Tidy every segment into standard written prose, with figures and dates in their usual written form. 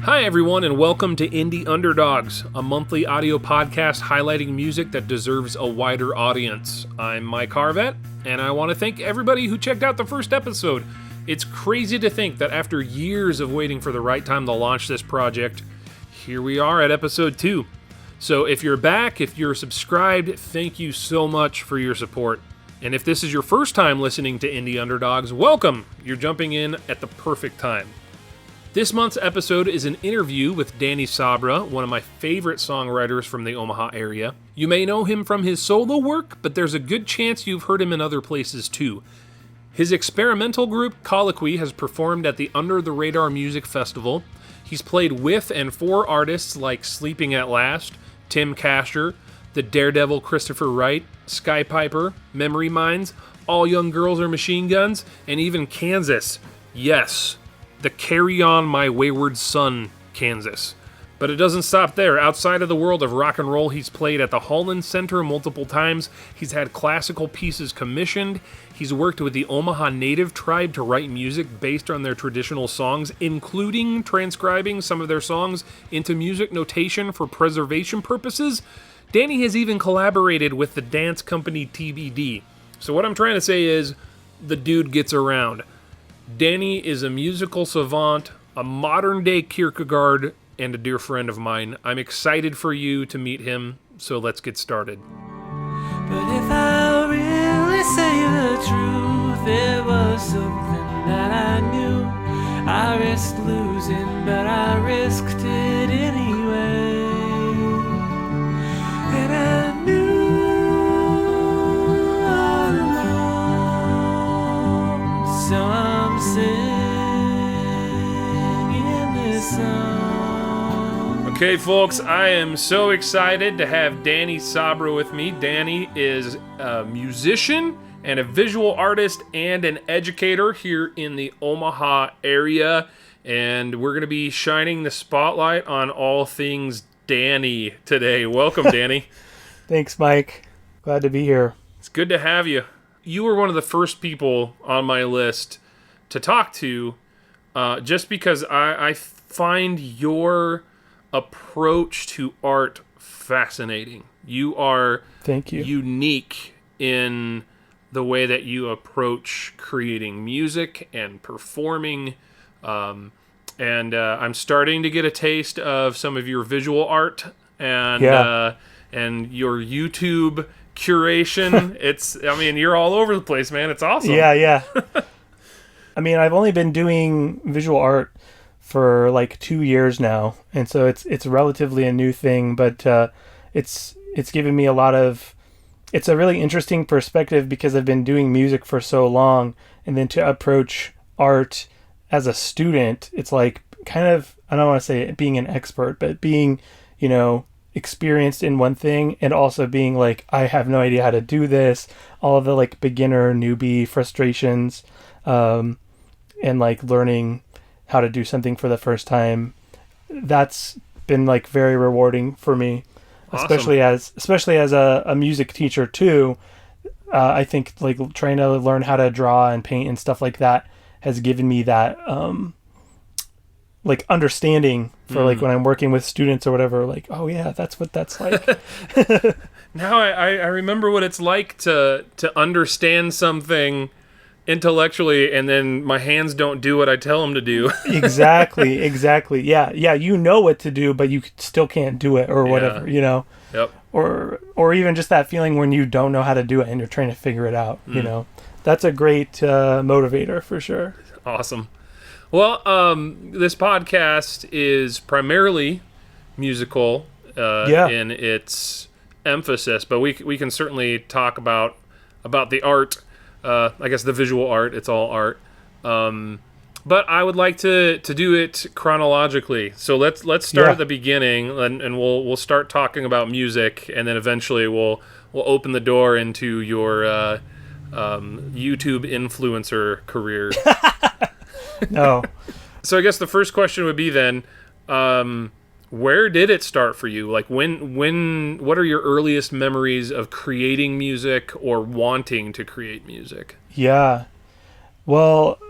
Hi everyone and welcome to Indie Underdogs, a monthly audio podcast highlighting music that deserves a wider audience. I'm Mike Harvat, and I want to thank everybody who checked out the first episode. It's crazy to think that after years of waiting for the right time to launch this project, here we are at episode 2. So if you're back, if you're subscribed, thank you so much for your support. And if this is your first time listening to Indie Underdogs, welcome! You're jumping in at the perfect time. This month's episode is an interview with Danny Sabra, one of my favorite songwriters from the Omaha area. You may know him from his solo work, but there's a good chance you've heard him in other places too. His experimental group, Colloquy, has performed at the Under the Radar Music Festival. He's played with and for artists like Sleeping at Last, Tim Casher, the Daredevil Christopher Wright, Sky Piper, Memory Minds, All Young Girls Are Machine Guns, and even Kansas. Yes, the Carry On My Wayward Son, Kansas. But it doesn't stop there. Outside of the world of rock and roll, he's played at the Holland Center multiple times. He's had classical pieces commissioned. He's worked with the Omaha Native tribe to write music based on their traditional songs, including transcribing some of their songs into music notation for preservation purposes. Danny has even collaborated with the dance company TBD. So what I'm trying to say is, the dude gets around. Danny is a musical savant, a modern-day Kierkegaard, and a dear friend of mine. I'm excited for you to meet him, so let's get started. But if I really say the truth, it was something that I knew I risked losing, but I risked it anyway. And I knew all along, so I'm singing this song. Okay, folks, I am so excited to have Danny Sabra with me. Danny is a musician and a visual artist and an educator here in the Omaha area, and we're going to be shining the spotlight on all things Danny today. Welcome, Danny. Thanks, Mike. Glad to be here. It's good to have you. You were one of the first people on my list to talk to, just because I find your approach to art fascinating. You are Thank you. Unique in the way that you approach creating music and performing. And I'm starting to get a taste of some of your visual art and your YouTube curation. You're all over the place, man. It's awesome. Yeah. I've only been doing visual art for like 2 years now, and so it's relatively a new thing, but it's given me it's a really interesting perspective because I've been doing music for so long, and then to approach art as a student, it's like kind of, I don't want to say being an expert, but being, experienced in one thing and also being like, I have no idea how to do this, all of the like beginner newbie frustrations, and like learning how to do something for the first time. That's been like very rewarding for me. Awesome. especially as a music teacher too. I think like trying to learn how to draw and paint and stuff like that has given me that like understanding for like when I'm working with students or whatever, like, oh yeah, that's what that's like. Now I remember what it's like to understand something intellectually and then my hands don't do what I tell them to do. Exactly. Yeah, you know what to do, but you still can't do it or whatever, Yep. Or even just that feeling when you don't know how to do it and you're trying to figure it out, That's a great motivator for sure. Awesome. Well, this podcast is primarily musical in its emphasis, but we can certainly talk about the art. I guess the visual art, it's all art. But I would like to do it chronologically. So let's start at the beginning, and we'll start talking about music, and then eventually we'll open the door into your YouTube influencer career. No. So I guess the first question would be then, where did it start for you? Like what are your earliest memories of creating music or wanting to create music? Yeah. Well,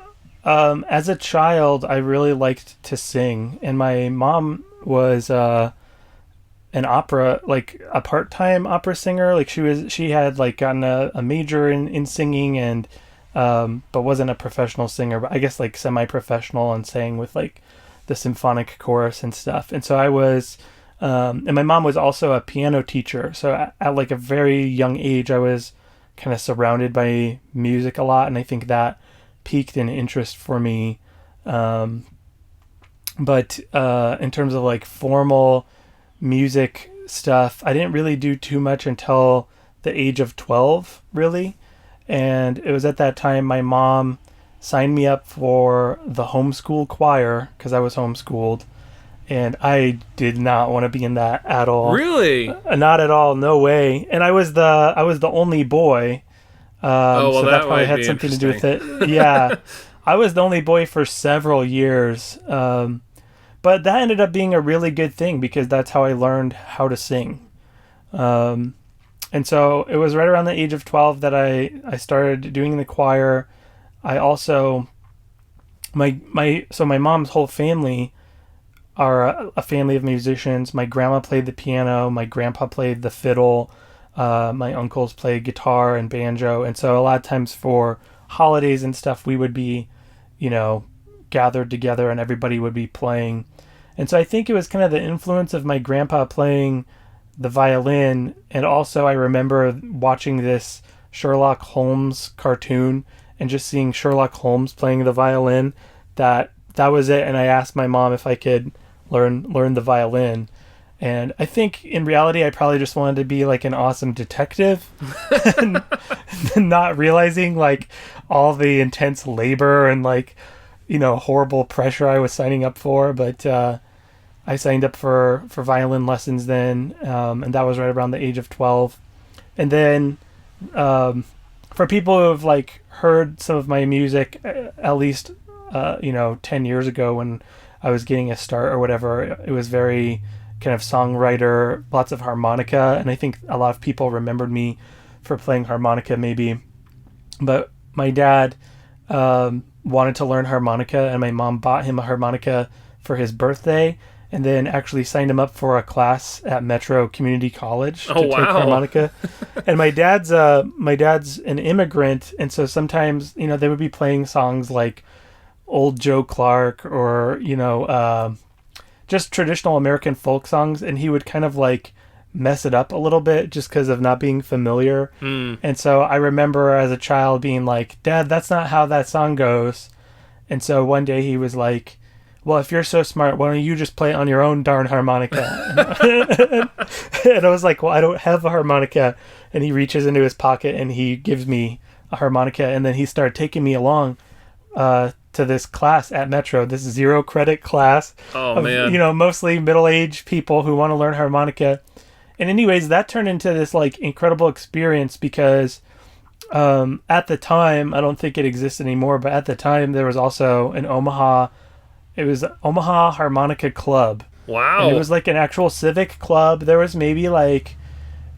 As a child, I really liked to sing, and my mom was an opera, like a part-time opera singer. Like she had like gotten a major in singing, and but wasn't a professional singer, but I guess like semi-professional, and sang with like the symphonic chorus and stuff. And so I was, and my mom was also a piano teacher. So at like a very young age, I was kind of surrounded by music a lot, and I think that piqued an interest for me. But in terms of like formal music stuff, I didn't really do too much until the age of 12, really. And it was at that time my mom signed me up for the homeschool choir, because I was homeschooled, and I did not want to be in that at all. Really? Not at all. No way. And I was the only boy. So that probably had something to do with it. Yeah. I was the only boy for several years. But that ended up being a really good thing, because that's how I learned how to sing. And so it was right around the age of 12 that I started doing the choir. I also, my mom's whole family are a family of musicians. My grandma played the piano. My grandpa played the fiddle. My uncles played guitar and banjo. And so a lot of times for holidays and stuff, we would be, gathered together and everybody would be playing. And so I think it was kind of the influence of my grandpa playing the violin. And also I remember watching this Sherlock Holmes cartoon and just seeing Sherlock Holmes playing the violin. That was it. And I asked my mom if I could learn the violin. And I think in reality, I probably just wanted to be like an awesome detective, and not realizing like all the intense labor and like, horrible pressure I was signing up for. But I signed up for violin lessons then, and that was right around the age of 12. And then for people who have like heard some of my music, at least 10 years ago when I was getting a start or whatever, it was very kind of songwriter, lots of harmonica, and I think a lot of people remembered me for playing harmonica maybe. But my dad wanted to learn harmonica, and my mom bought him a harmonica for his birthday, and then actually signed him up for a class at Metro Community College to take harmonica. And my dad's an immigrant, and so sometimes they would be playing songs like Old Joe Clark or just traditional American folk songs, and he would kind of like mess it up a little bit just because of not being familiar. And so I remember as a child being like, "Dad, that's not how that song goes." And so one day he was like, "Well, if you're so smart, why don't you just play it on your own darn harmonica?" And I was like, "Well, I don't have a harmonica." And he reaches into his pocket and he gives me a harmonica, and then he started taking me along to this class at Metro, this 0 credit class of, man, mostly middle-aged people who want to learn harmonica. And anyways, that turned into this like incredible experience, because at the time, I don't think it exists anymore, but at the time there was also an Omaha Harmonica Club. Wow. And it was like an actual civic club. There was maybe like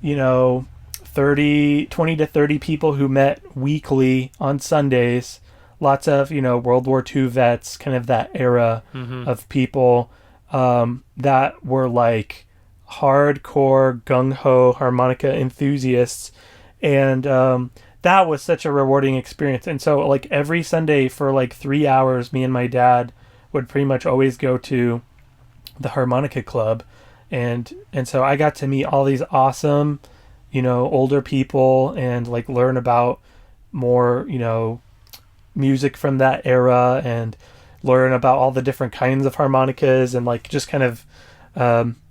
20 to 30 people who met weekly on Sundays. Lots of, World War II vets, kind of that era of people that were like hardcore gung-ho harmonica enthusiasts. And that was such a rewarding experience. And so like every Sunday for like 3 hours, me and my dad would pretty much always go to the harmonica club. And so I got to meet all these awesome, older people and like learn about more, music from that era, and learn about all the different kinds of harmonicas, and like just kind of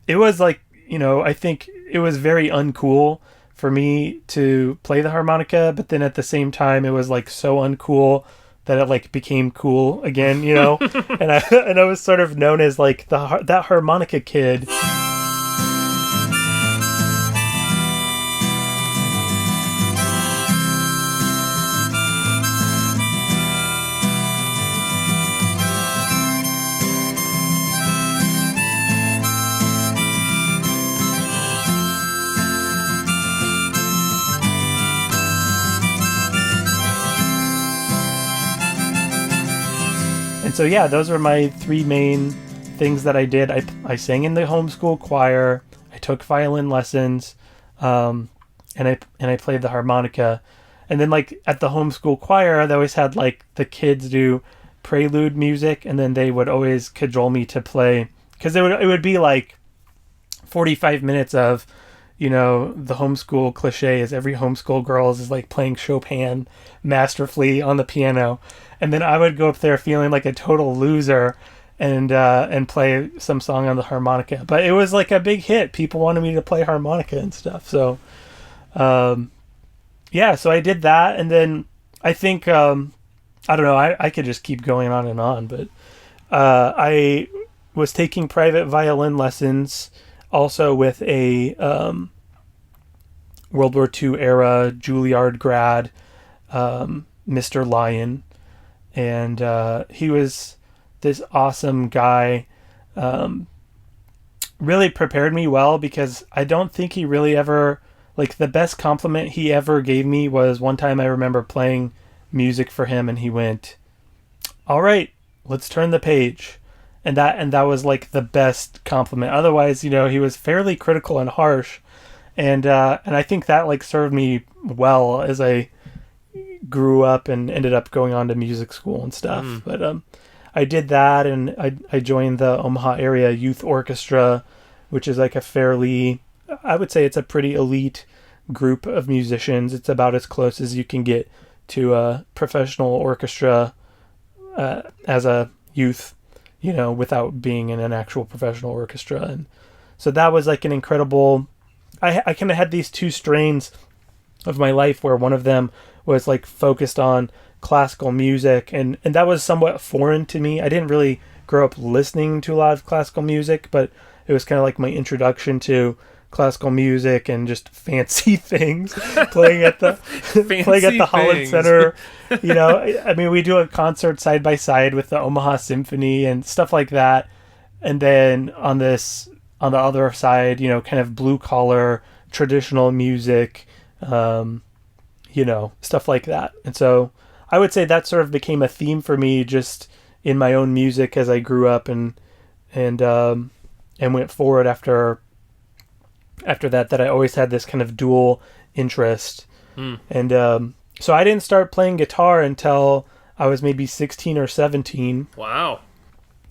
it was like I think it was very uncool for me to play the harmonica, but then at the same time it was like so uncool that it like became cool again, and I was sort of known as like that harmonica kid. so yeah, those were my three main things that I did. I sang in the homeschool choir. I took violin lessons, and I played the harmonica. And then like at the homeschool choir, they always had like the kids do prelude music, and then they would always cajole me to play, because it would be like 45 minutes of, you know, the homeschool cliche is every homeschool girl is like playing Chopin masterfully on the piano, and then I would go up there feeling like a total loser and play some song on the harmonica. But it was like a big hit. People wanted me to play harmonica and stuff. So yeah, so I did that, and then I think I don't know, I could just keep going on and on, but I was taking private violin lessons also with a World War II era Juilliard grad, Mr. Lyon, and he was this awesome guy. Really prepared me well, because I don't think he really ever, like, the best compliment he ever gave me was one time I remember playing music for him, and he went, "All right, let's turn the page." And that was like the best compliment. Otherwise, you know, he was fairly critical and harsh, and I think that like served me well as I grew up and ended up going on to music school and stuff. But I did that, and I joined the Omaha area youth orchestra, which is like a fairly, I would say it's a pretty elite group of musicians. It's about as close as you can get to a professional orchestra as a youth, you know, without being in an actual professional orchestra. And so that was like an incredible, I kind of had these two strains of my life where one of them was like focused on classical music, and that was somewhat foreign to me. I didn't really grow up listening to a lot of classical music, but it was kind of like my introduction to classical music and just fancy things, playing at the Holland Center. You know, I mean, we do a concert side by side with the Omaha Symphony and stuff like that. And then on the other side, you know, kind of blue collar traditional music, you know, stuff like that. And so I would say that sort of became a theme for me just in my own music as I grew up and went forward after that I always had this kind of dual interest. And so I didn't start playing guitar until I was maybe 16 or 17. Wow.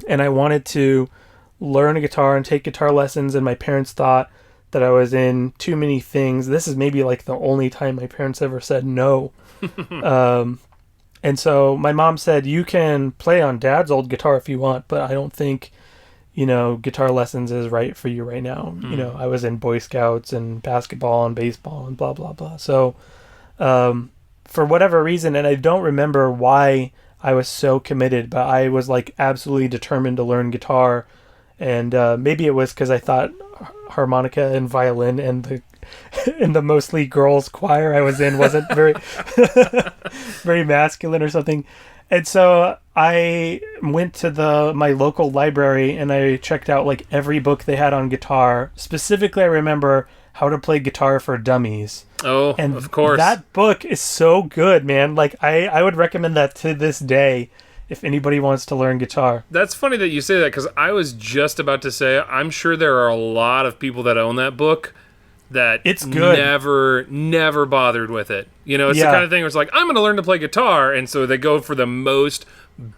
And I wanted to learn a guitar and take guitar lessons, and my parents thought that I was in too many things. This is maybe like the only time my parents ever said no. And so my mom said, "You can play on Dad's old guitar if you want, but I don't think, you know, guitar lessons is right for you right now." You know, I was in Boy Scouts and basketball and baseball and blah, blah, blah. So, for whatever reason, and I don't remember why I was so committed, but I was like absolutely determined to learn guitar. And, maybe it was because I thought harmonica and violin and the mostly girls choir I was in wasn't very, very masculine or something. And so I went to my local library and I checked out like every book they had on guitar. Specifically, I remember How to Play Guitar for Dummies. Oh, and of course. That book is so good, man. Like I would recommend that to this day if anybody wants to learn guitar. That's funny that you say that, because I was just about to say, I'm sure there are a lot of people that own that book that it's good. Never bothered with it. You know, it's the kind of thing where it's like, I'm going to learn to play guitar, and so they go for the most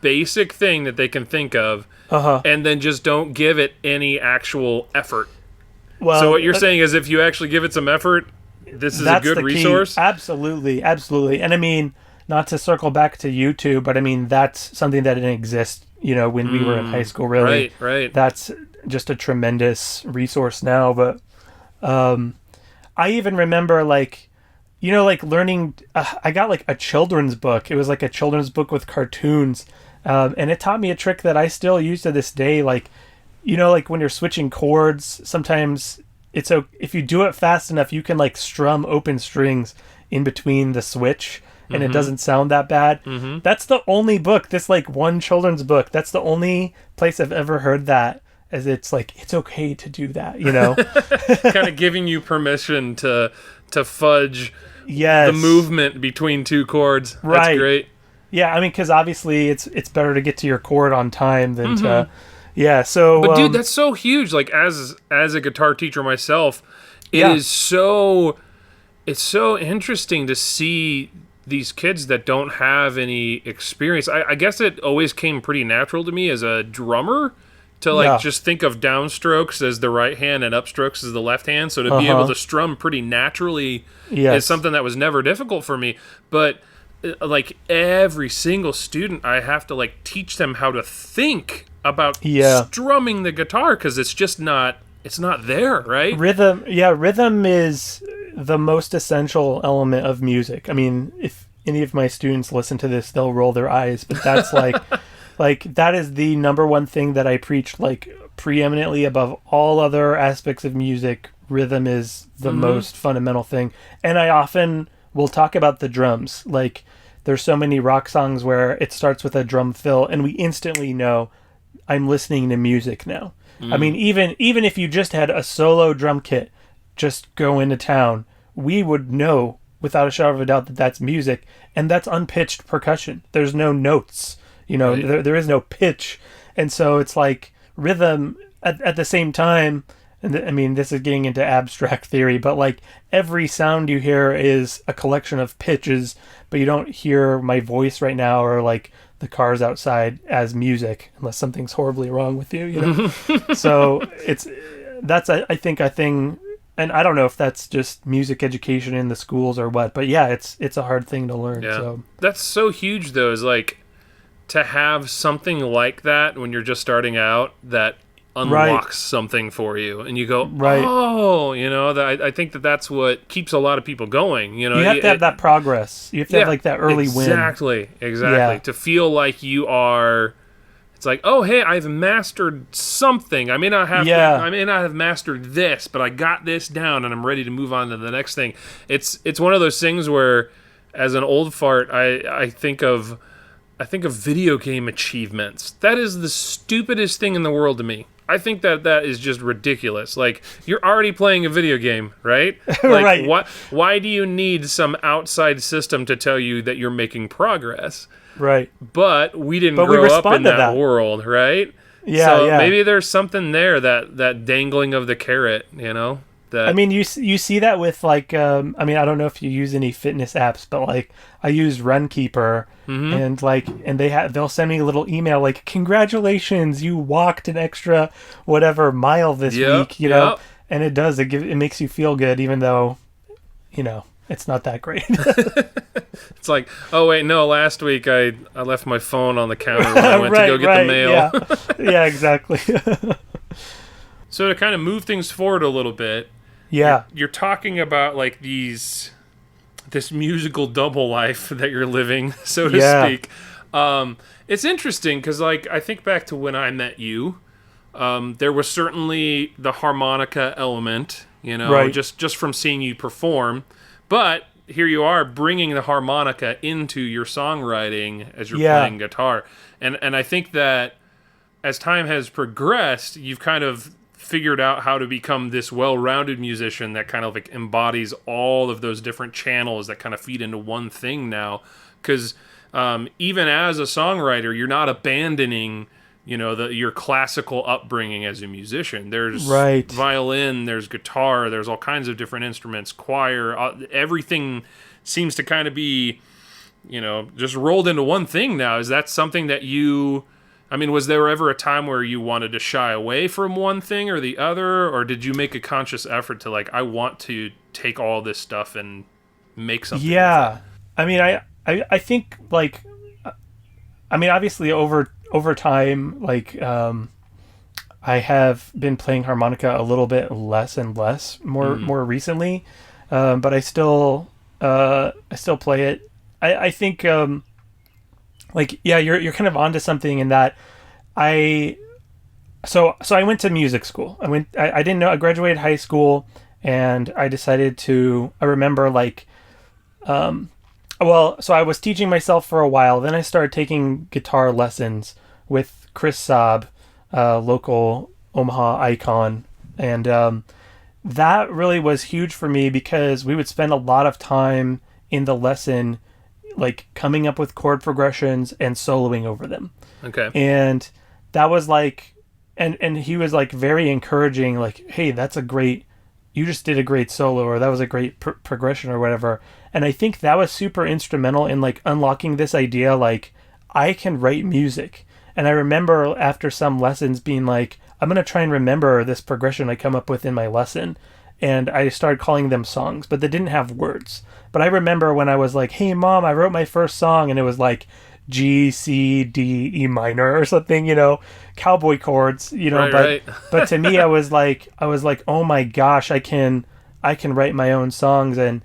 basic thing that they can think of, and then just don't give it any actual effort. Well, so what you're saying is if you actually give it some effort, this is a good resource? Key. Absolutely. And I mean, not to circle back to YouTube, but I mean, that's something that didn't exist, you know, when we were in high school, really. Right. That's just a tremendous resource now. But I even remember, like, you know, like learning, I got like a children's book. It was like a children's book with cartoons. And it taught me a trick that I still use to this day. Like, you know, like when you're switching chords, sometimes if you do it fast enough, you can like strum open strings in between the switch, and it doesn't sound that bad. That's the only book, this like one children's book, that's the only place I've ever heard that, as it's like, it's okay to do that, you know? Kind of giving you permission to fudge the movement between two chords. That's great. Yeah, I mean, because obviously it's better to get to your chord on time than Mm-hmm. to... Yeah, so... But dude, that's so huge. Like as a guitar teacher myself, Yeah. it's so interesting to see these kids that don't have any experience. I guess it always came pretty natural to me as a drummer to like Yeah. just think of downstrokes as the right hand and upstrokes as the left hand. So to be able to strum pretty naturally Yes. is something that was never difficult for me. But like every single student, I have to like teach them how to think about strumming the guitar because it's just not there, right? Rhythm is the most essential element of music. I mean, if any of my students listen to this, they'll roll their eyes, but that's like that is the number one thing that I preach like preeminently above all other aspects of music. Rhythm is the most fundamental thing. And I often will talk about the drums. Like there's so many rock songs where it starts with a drum fill and we instantly know I'm listening to music now. I mean, even if you just had a solo drum kit just go into town, we would know without a shadow of a doubt that that's music, and that's unpitched percussion. There's no notes, Right. there is no pitch. And so it's like rhythm at the same time, and I mean, this is getting into abstract theory, but like every sound you hear is a collection of pitches, but you don't hear my voice right now or like the cars outside as music unless something's horribly wrong with you. So that's I think a thing, and I don't know if that's just music education in the schools or what, but yeah, it's a hard thing to learn. Yeah. So That's so huge though, is like to have something like that when you're just starting out that unlocks something for you and you go, oh, I think that's what keeps a lot of people going. You have to have that progress. You have to have like that early win. Exactly. Yeah. To feel like you are, it's like, oh, hey, I've mastered something. I may not have mastered this, but I got this down and I'm ready to move on to the next thing. It's one of those things where as an old fart, I think of video game achievements. That is the stupidest thing in the world to me. I think that is just ridiculous. Like, you're already playing a video game, right? Like, Right. Why do you need some outside system to tell you that you're making progress? Right. But we didn't grow up in that world, right? Yeah, so yeah. maybe there's something there, that dangling of the carrot, That, I mean, you see that with like, I mean, I don't know if you use any fitness apps, but like I use Runkeeper, and like, and they'll send me a little email like, congratulations, you walked an extra whatever mile this week, and it does, it makes you feel good, even though, it's not that great. It's like, oh wait, no, last week I left my phone on the counter when I went to go get the mail. Yeah, exactly. So to kind of move things forward a little bit, you're talking about like this musical double life that you're living, so to speak. It's interesting because like I think back to when I met you, there was certainly the harmonica element, just from seeing you perform, but here you are bringing the harmonica into your songwriting as you're playing guitar, and I think that as time has progressed, you've kind of figured out how to become this well-rounded musician that kind of like embodies all of those different channels that kind of feed into one thing now. Because even as a songwriter, you're not abandoning, your classical upbringing as a musician. There's violin, there's guitar, there's all kinds of different instruments, choir. Everything seems to kind of be, just rolled into one thing now. Is that something that was there ever a time where you wanted to shy away from one thing or the other, or did you make a conscious effort to like, I want to take all this stuff and make something? Yeah, I mean, I think like, I mean, obviously over time, like, I have been playing harmonica a little bit less and less more recently, but I still play it. I think. Like, yeah, you're kind of onto something in that so I went to music school. I didn't know, I graduated high school and I decided I remember like, so I was teaching myself for a while. Then I started taking guitar lessons with Chris Saab, local Omaha icon. And, that really was huge for me because we would spend a lot of time in the lesson like coming up with chord progressions and soloing over them. Okay. And that was like, and he was like very encouraging, like, hey, you just did a great solo, or that was a great progression or whatever. And I think that was super instrumental in like unlocking this idea, like, I can write music. And I remember after some lessons being like, I'm going to try and remember this progression I come up with in my lesson. And I started calling them songs, but they didn't have words. But I remember when I was like, hey, Mom, I wrote my first song, and it was like G, C, D, E minor or something, cowboy chords, Right. But to me, I was like, oh my gosh, I can write my own songs. And,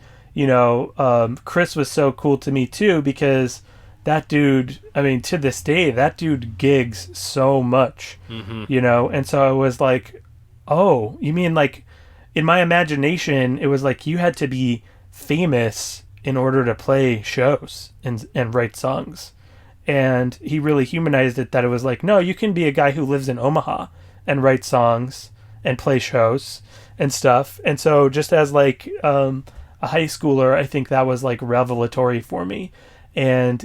Chris was so cool to me too, because that dude, I mean, to this day, that dude gigs so much, and so I was like, oh, you mean like, in my imagination, it was like you had to be famous in order to play shows and write songs. And he really humanized it, that it was like, no, you can be a guy who lives in Omaha and write songs and play shows and stuff. And so just as like a high schooler, I think that was like revelatory for me. And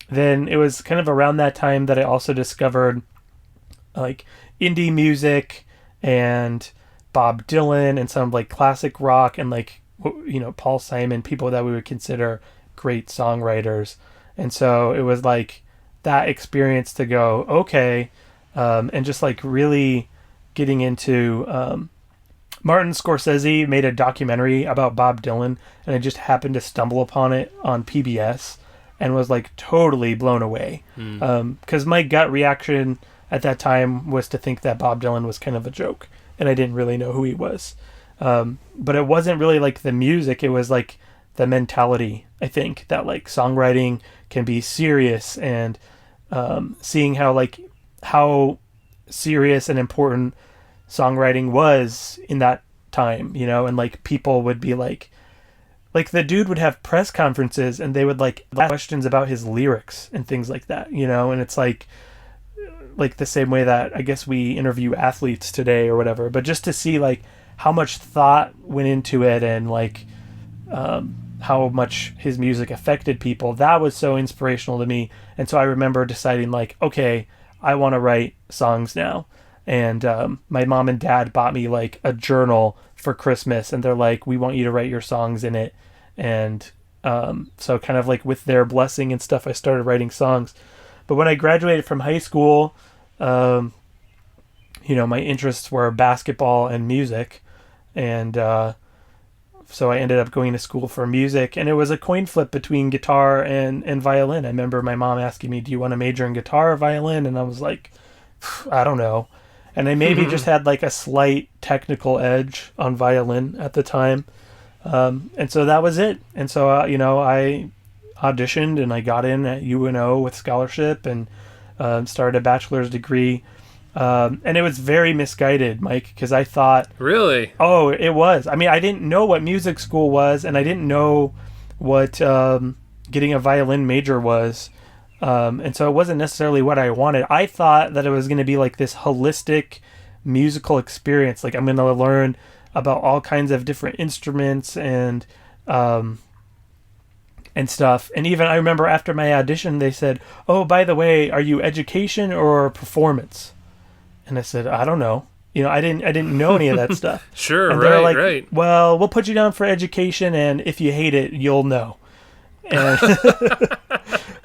then it was kind of around that time that I also discovered like indie music and Bob Dylan and some like classic rock and like, Paul Simon, people that we would consider great songwriters. And so it was like that experience to go, okay, and just like really getting into Martin Scorsese made a documentary about Bob Dylan, and I just happened to stumble upon it on PBS and was like totally blown away. Because my gut reaction at that time was to think that Bob Dylan was kind of a joke, and I didn't really know who he was. But it wasn't really like the music, it was like the mentality, I think, that like songwriting can be serious, and seeing how serious and important songwriting was in that time, and like people would be like the dude would have press conferences and they would like ask questions about his lyrics and things like that, and it's like the same way that I guess we interview athletes today or whatever, but just to see like how much thought went into it, and like how much his music affected people, that was so inspirational to me. And so I remember deciding like, okay, I want to write songs now. And my mom and dad bought me like a journal for Christmas, and they're like, we want you to write your songs in it. And so kind of like with their blessing and stuff, I started writing songs. But when I graduated from high school, my interests were basketball and music. And so I ended up going to school for music, and it was a coin flip between guitar and violin. I remember my mom asking me, do you want to major in guitar or violin? And I was like, I don't know. And I maybe just had like a slight technical edge on violin at the time. And so that was it. And so, I auditioned and I got in at UNO with scholarship and started a bachelor's degree. And it was very misguided, Mike, because I thought... Really? Oh, it was. I mean, I didn't know what music school was, and I didn't know what getting a violin major was. And so it wasn't necessarily what I wanted. I thought that it was going to be like this holistic musical experience. Like I'm going to learn about all kinds of different instruments and stuff. And even I remember after my audition, they said, oh, by the way, are you education or performance? And I said, I don't know. I didn't know any of that stuff. Sure, and they're like, right. Well, we'll put you down for education, and if you hate it, you'll know. And,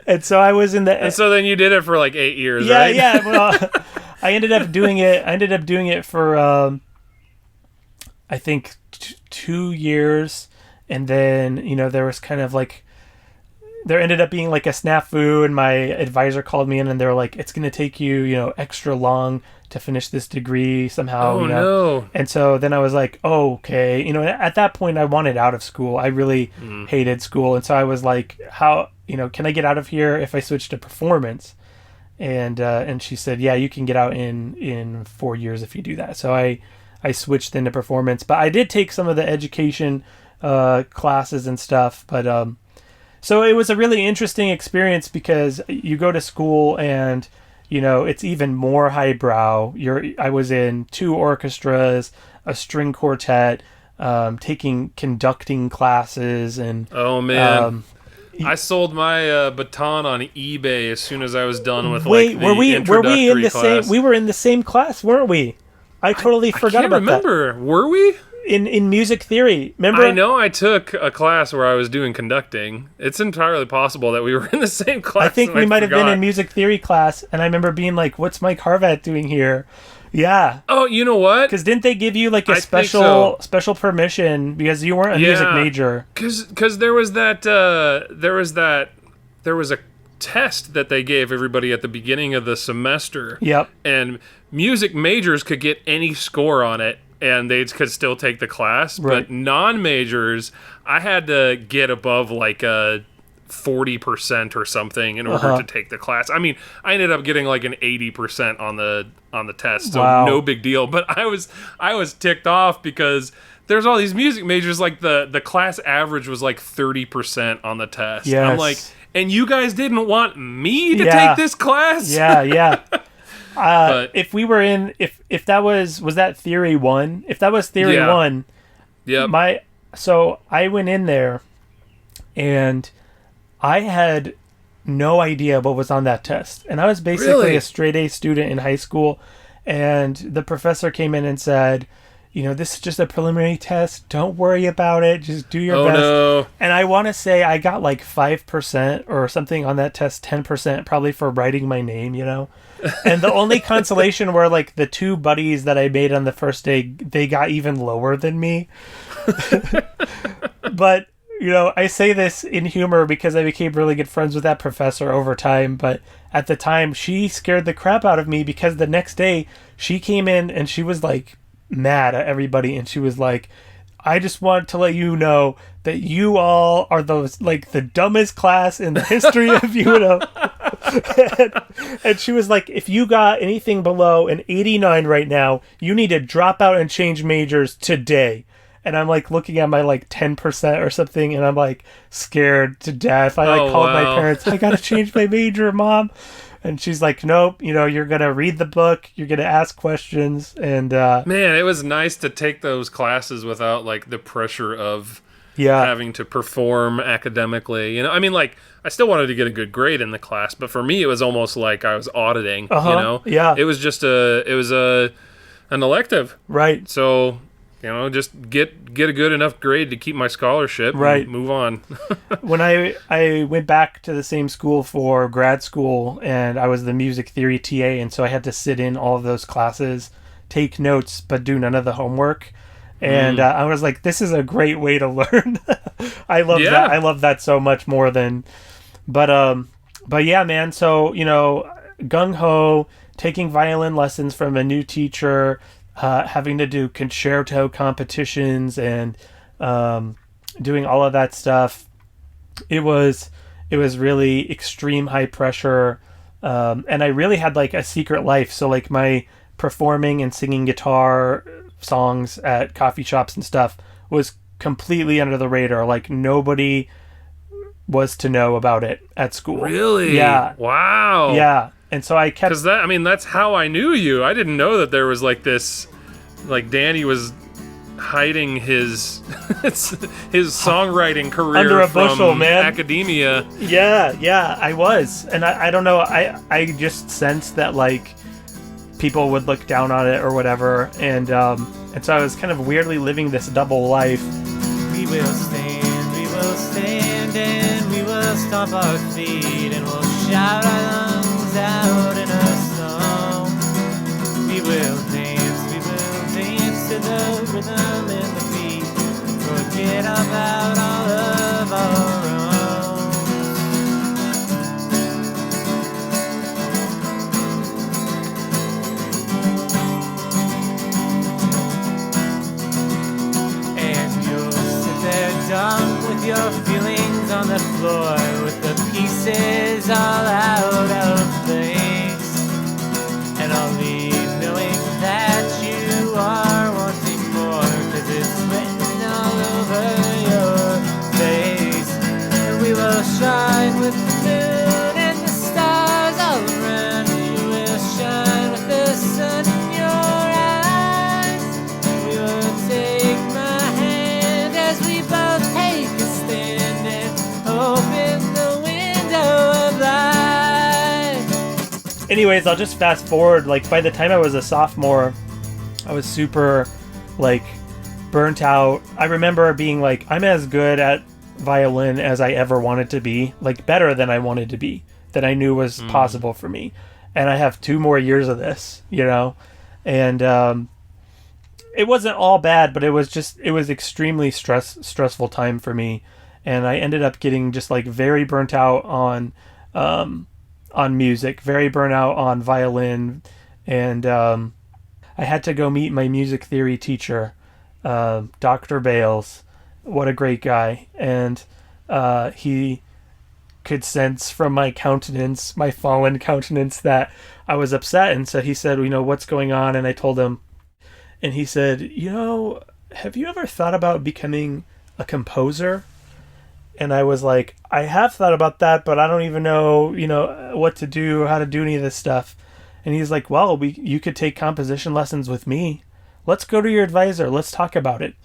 and so I was in the... And so then you did it for like 8 years, yeah, right? Yeah, well, I ended up doing it for, I think, 2 years. And then, there was kind of like... There ended up being like a snafu, and my advisor called me in, and they were like, it's going to take you, extra long to finish this degree somehow. Oh, no. And so then I was like, oh, okay. At that point I wanted out of school. I really hated school. And so I was like, how, can I get out of here if I switch to performance? And she said, yeah, you can get out in 4 years if you do that. So I switched into performance, but I did take some of the education classes and stuff. But, so it was a really interesting experience because you go to school and, it's even more highbrow. I was in 2 orchestras, a string quartet, taking conducting classes, and oh man, I sold my baton on eBay as soon as I was done with Wait, like the introductory were we in the class. same? We were in the same class, weren't we? I totally forgot can't about remember. Were we? that. In music theory, remember? I know I took a class where I was doing conducting. It's entirely possible that we were in the same class. I think we might have been in music theory class, and I remember being like, "What's Mike Harvat doing here?" Yeah. Oh, you know what? Because didn't they give you like a I think so. special permission because you weren't a music major? Because there was a test that they gave everybody at the beginning of the semester. Yep. And music majors could get any score on it, and they could still take the class. Right. But non-majors, I had to get above like a 40% or something in order to take the class. I mean, I ended up getting like an 80% on the test, so no big deal. But I was ticked off because there's all these music majors. Like the class average was like 30% on the test. Yes. I'm like, and you guys didn't want me to take this class? Yeah. But, if we were in, if that was that theory 1? If that was theory 1, yep. So I went in there, and I had no idea what was on that test, and I was basically a straight A student in high school, and the professor came in and said, this is just a preliminary test. Don't worry about it. Just do your best. No. And I want to say I got like 5% or something on that test, 10% probably for writing my name, And the only consolation were like the 2 buddies that I made on the first day, they got even lower than me. But, I say this in humor because I became really good friends with that professor over time. But at the time, she scared the crap out of me because the next day she came in and she was like mad at everybody. And she was like, I just want to let you know that you all are the dumbest class in the history of and she was like, if you got anything below an 89 right now, you need to drop out and change majors today. And I'm like looking at my like 10% or something, and I'm like scared to death. I called my parents. I gotta change my major, Mom. And she's like, nope, you're going to read the book, you're going to ask questions. And man, it was nice to take those classes without like the pressure of having to perform academically. I mean, like, I still wanted to get a good grade in the class, but for me it was almost like I was auditing, Yeah. It was just an elective. Right. So, just get a good enough grade to keep my scholarship and move on. When I went back to the same school for grad school, and I was the music theory TA, and so I had to sit in all of those classes, take notes, but do none of the homework. And I was like, this is a great way to learn. I love that. I love that so much more than... But yeah, man. So, gung-ho, taking violin lessons from a new teacher, having to do concerto competitions and doing all of that stuff. It was really extreme high pressure, and I really had like a secret life. So like my performing and singing guitar songs at coffee shops and stuff was completely under the radar. Like nobody was to know about it at school. Really? Yeah. Wow. Yeah. And so I kept... Because that's how I knew you. I didn't know that there was like this... Like Danny was hiding his songwriting career under a from bushel, man. Academia. Yeah, I was. And I don't know, I just sensed that like people would look down on it or whatever. And so I was kind of weirdly living this double life. We will stand, and we will stomp our feet, and we'll shout our lungs out in a song. We will dance to the rhythm and the beat, forget about all of our own. And you'll sit there dumb with your feelings on the floor, with the pieces all out of place, and I'll leave knowing that you are wanting more, 'cause it's written all over your face. And we will shine with the moon and the stars all around. You will shine with the sun in your eyes. We will take my hand as we both take a stand and open anyways, I'll just fast forward. Like, by the time I was a sophomore, I was super, like, burnt out. I remember being like, I'm as good at violin as I ever wanted to be, like, better than I wanted to be, that I knew was possible for me. And I have 2 more years of this, you know? And it wasn't all bad, but it was extremely stressful time for me. And I ended up getting just, like, very burnt out on music, very burnt out on violin. And I had to go meet my music theory teacher, Dr. Bales. What a great guy. And he could sense from my countenance, my fallen countenance, that I was upset. And so he said, what's going on? And I told him, and he said, have you ever thought about becoming a composer? And I was like, I have thought about that, but I don't even know, what to do, how to do any of this stuff. And he's like, well, you could take composition lessons with me. Let's go to your advisor. Let's talk about it.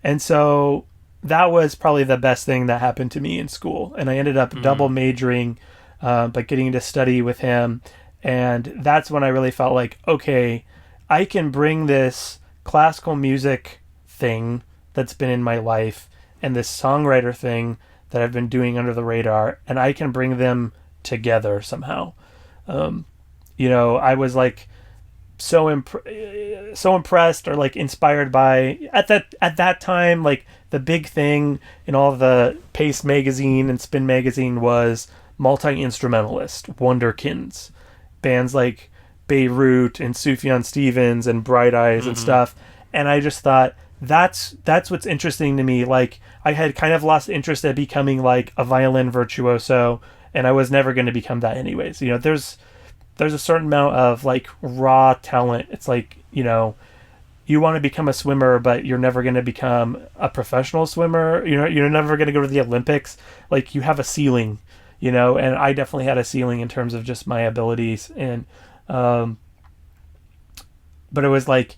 And so that was probably the best thing that happened to me in school. And I ended up double majoring, but getting to study with him. And that's when I really felt like, okay, I can bring this classical music thing that's been in my life and this songwriter thing that I've been doing under the radar, and I can bring them together somehow. I was like so impressed or like inspired by at that time, like the big thing in all the Pace magazine and Spin magazine was multi-instrumentalist wonderkins, bands like Beirut and Sufjan Stevens and Bright Eyes and stuff. And I just thought that's what's interesting to me. Like, I had kind of lost interest at becoming like a violin virtuoso, and I was never going to become that anyways. There's a certain amount of like raw talent. It's like, you want to become a swimmer, but you're never going to become a professional swimmer. You're never going to go to the Olympics. Like, you have a ceiling, and I definitely had a ceiling in terms of just my abilities. And, but it was like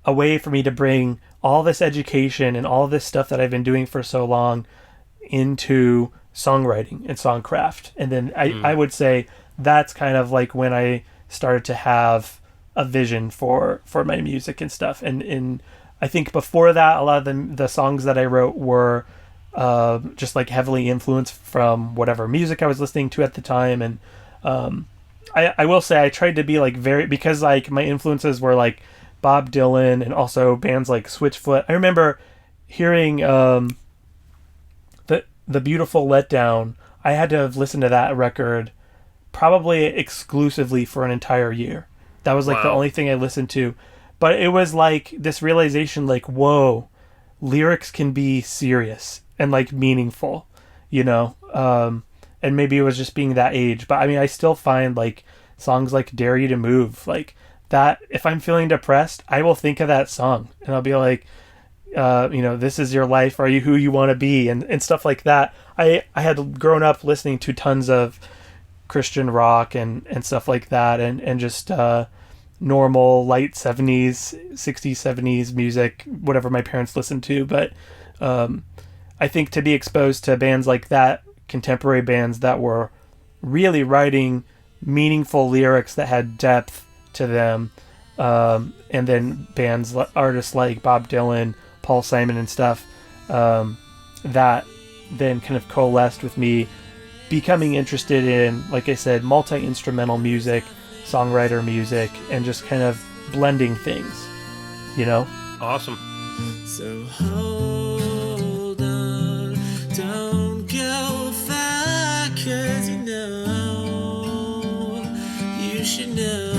a way for me to bring all this education and all this stuff that I've been doing for so long into songwriting and songcraft. And then I would say that's kind of like when I started to have a vision for my music and stuff. And I think before that, a lot of the songs that I wrote were just like heavily influenced from whatever music I was listening to at the time. And I will say I tried to be like because like my influences were like Bob Dylan and also bands like Switchfoot. I remember hearing the Beautiful Letdown. I had to have listened to that record probably exclusively for an entire year. That was like the only thing I listened to. But it was like this realization, like, whoa, lyrics can be serious and like meaningful, and maybe it was just being that age. But I mean, I still find like songs like Dare You to Move, like that, if I'm feeling depressed, I will think of that song and I'll be like, this is your life. Are you who you want to be? And stuff like that. I had grown up listening to tons of Christian rock and stuff like that. And just, normal light 70s, 60s, 70s music, whatever my parents listened to. But, I think to be exposed to bands like that, contemporary bands that were really writing meaningful lyrics that had depth to them, and then artists like Bob Dylan, Paul Simon and stuff, that then kind of coalesced with me becoming interested in, like I said, multi-instrumental music, songwriter music, and just kind of blending things, Awesome. So hold on, don't go far, 'cause you should know.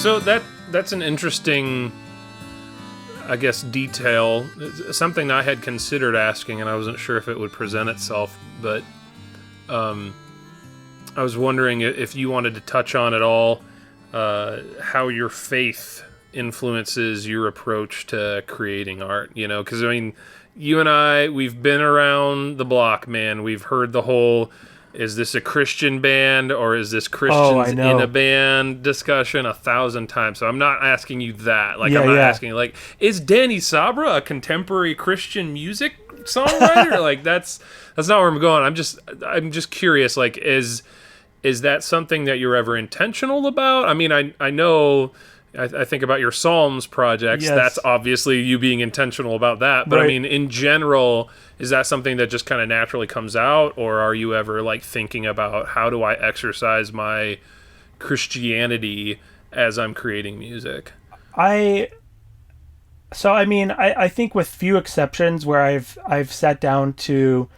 So that's an interesting, I guess, detail. It's something I had considered asking, and I wasn't sure if it would present itself. But I was wondering if you wanted to touch on at all how your faith influences your approach to creating art. You know, because I mean, you and I, we've been around the block, man. We've heard the whole, is this a Christian band or is this Christians in a band discussion 1,000 times. So I'm not asking you that. Like, I'm not asking, like, is Danny Sabra a contemporary Christian music songwriter? Like, that's not where I'm going. I'm just curious, like, is that something that you're ever intentional about? I mean, I know, I think about your Psalms projects. Yes. That's obviously you being intentional about that. But right. I mean, in general, is that something that just kind of naturally comes out? Or are you ever like thinking about how do I exercise my Christianity as I'm creating music? I think with few exceptions where I've sat down to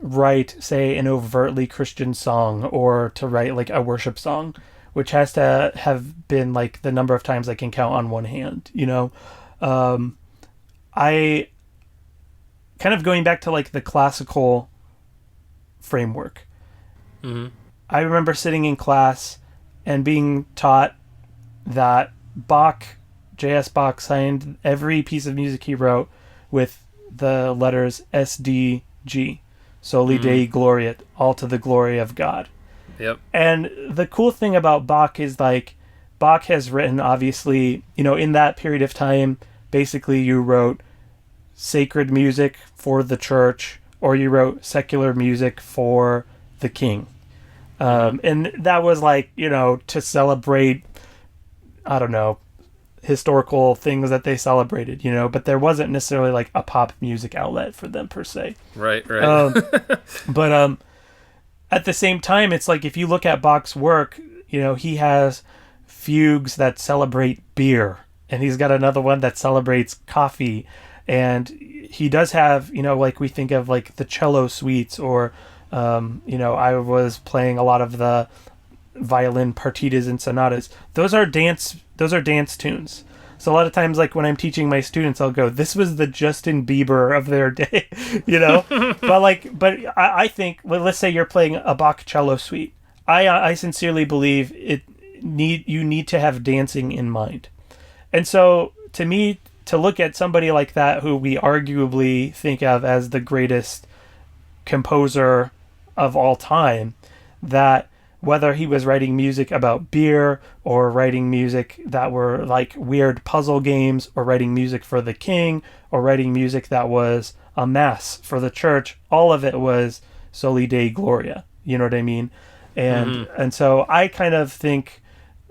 write, say, an overtly Christian song or to write like a worship song, which has to have been like the number of times I can count on one hand, you know. I kind of going back to like the classical framework. Mm-hmm. I remember sitting in class and being taught that J.S. Bach signed every piece of music he wrote with the letters S-D-G, Soli Dei Gloria, all to the glory of God. Yep. And the cool thing about Bach is like Bach has written, obviously, you know, in that period of time, basically you wrote sacred music for the church or you wrote secular music for the king. And that was like, you know, to celebrate, I don't know, historical things that they celebrated, you know, but there wasn't necessarily like a pop music outlet for them per se. Right. But at the same time, it's like if you look at Bach's work, you know, he has fugues that celebrate beer, and he's got another one that celebrates coffee, and he does have, you know, like we think of like the cello suites, or you know, I was playing a lot of the violin partitas and sonatas. Those are dance tunes. So a lot of times, like when I'm teaching my students, I'll go, "This was the Justin Bieber of their day," you know. but I think, well, let's say you're playing a Bach cello suite. I sincerely believe you need to have dancing in mind, and so to me, to look at somebody like that, who we arguably think of as the greatest composer of all time, that whether he was writing music about beer or writing music that were like weird puzzle games or writing music for the king or writing music that was a mass for the church, all of it was Soli Dei Gloria. You know what I mean? And so I kind of think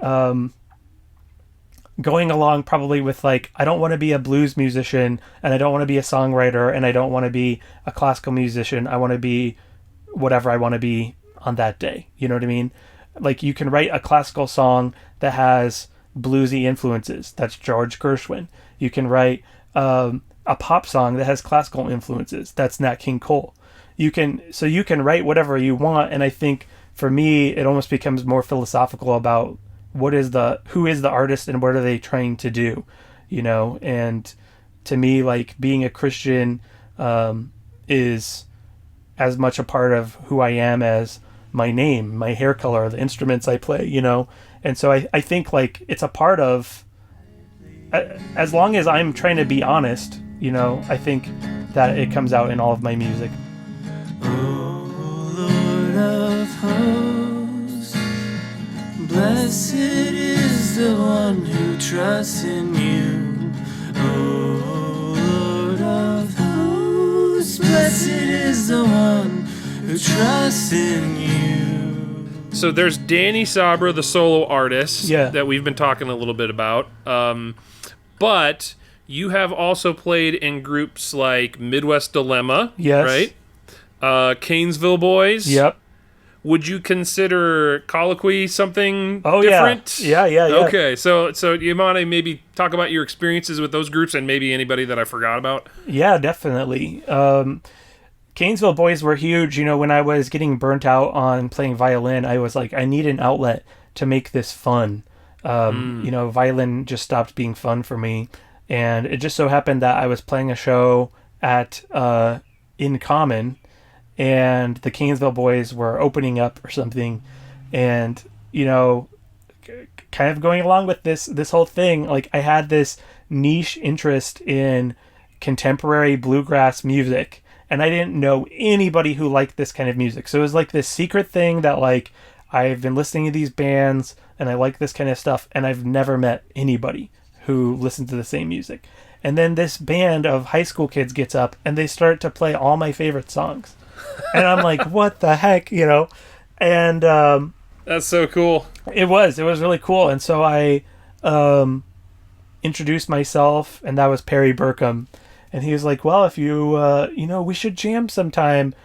going along probably with like, I don't want to be a blues musician and I don't want to be a songwriter and I don't want to be a classical musician. I want to be whatever I want to be on that day. You know what I mean? Like you can write a classical song that has bluesy influences. That's George Gershwin. You can write a pop song that has classical influences. That's Nat King Cole. You can write whatever you want. And I think for me, it almost becomes more philosophical about who is the artist and what are they trying to do, you know? And to me, like being a Christian is as much a part of who I am as my name, my hair color, the instruments I play, you know? And so I think like it's a part of, as long as I'm trying to be honest, you know, I think that it comes out in all of my music. Oh, Lord of hosts, blessed is the one who trusts in you. Oh, Lord of hosts, blessed is the one who trusts in you. So there's Danny Sabra, the solo artist, that we've been talking a little bit about. But you have also played in groups like Midwest Dilemma, right? Canesville Boys. Yep. Would you consider Colloquy something different? Yeah. Okay, so you want to maybe talk about your experiences with those groups and maybe anybody that I forgot about? Yeah, definitely. Canesville Boys were huge. You know, when I was getting burnt out on playing violin, I was like, I need an outlet to make this fun. Violin just stopped being fun for me. And it just so happened that I was playing a show at In Common, and the Canesville Boys were opening up or something. And, kind of going along with this whole thing, like I had this niche interest in contemporary bluegrass music, and I didn't know anybody who liked this kind of music. So it was like this secret thing that like I've been listening to these bands and I like this kind of stuff, and I've never met anybody who listened to the same music. And then this band of high school kids gets up and they start to play all my favorite songs. And I'm like, what the heck, And that's so cool. It was really cool. And so I introduced myself, and that was Perry Burkham. And he was like, well, if you, we should jam sometime.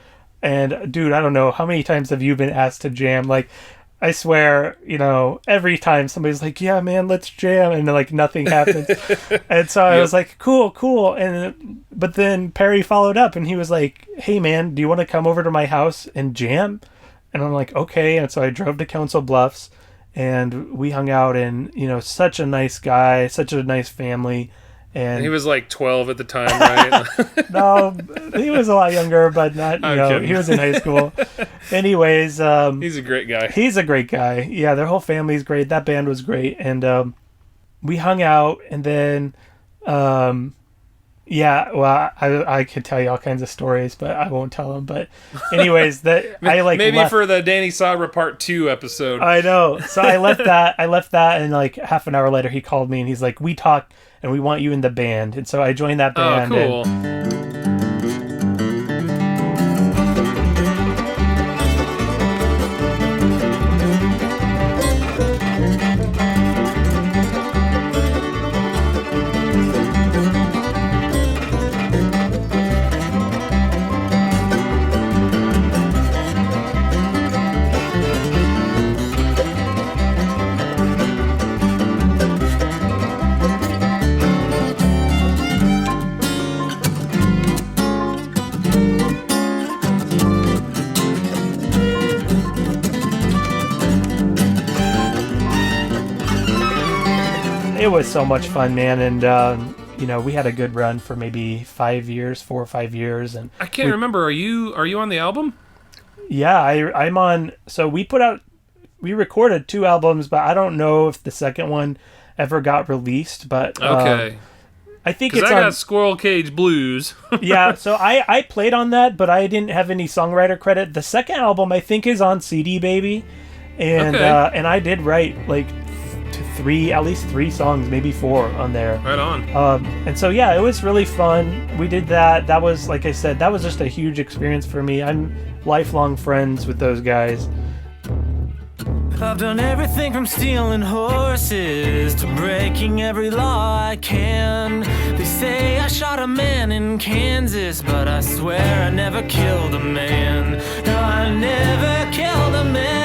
And dude, I don't know, how many times have you been asked to jam? Like, I swear, every time somebody's like, yeah, man, let's jam. And then, like, nothing happens. And so I was like, cool. But then Perry followed up and he was like, hey, man, do you want to come over to my house and jam? And I'm like, okay. And so I drove to Council Bluffs and we hung out, and, such a nice guy, such a nice family. And he was like 12 at the time, right? No, he was a lot younger, but not, he was in high school. Anyways. He's a great guy. He's a great guy. Yeah, their whole family's great. That band was great. And we hung out, and then, I could tell you all kinds of stories, but I won't tell them. But anyways, maybe left. For the Danny Sabra Part 2 episode. I know. So I left that, and like half an hour later, he called me, and he's like, we talked, and we want you in the band. And so I joined that band. Oh, cool. It was so much fun, man, and we had a good run for maybe 4 or 5 years, and I can't remember. Are you on the album? Yeah, I'm on. So we recorded 2 albums, but I don't know if the second one ever got released. But okay, I think it's. I got Squirrel Cage Blues. Yeah, so I played on that, but I didn't have any songwriter credit. The second album I think is on CD Baby, and and I did write like at least 3 songs, maybe 4 on there. Right on. And so yeah, it was really fun. We did that. That was, like I said, that was just a huge experience for me. I'm lifelong friends with those guys. I've done everything from stealing horses to breaking every law I can. They say I shot a man in Kansas, but I swear I never killed a man. No, I never killed a man.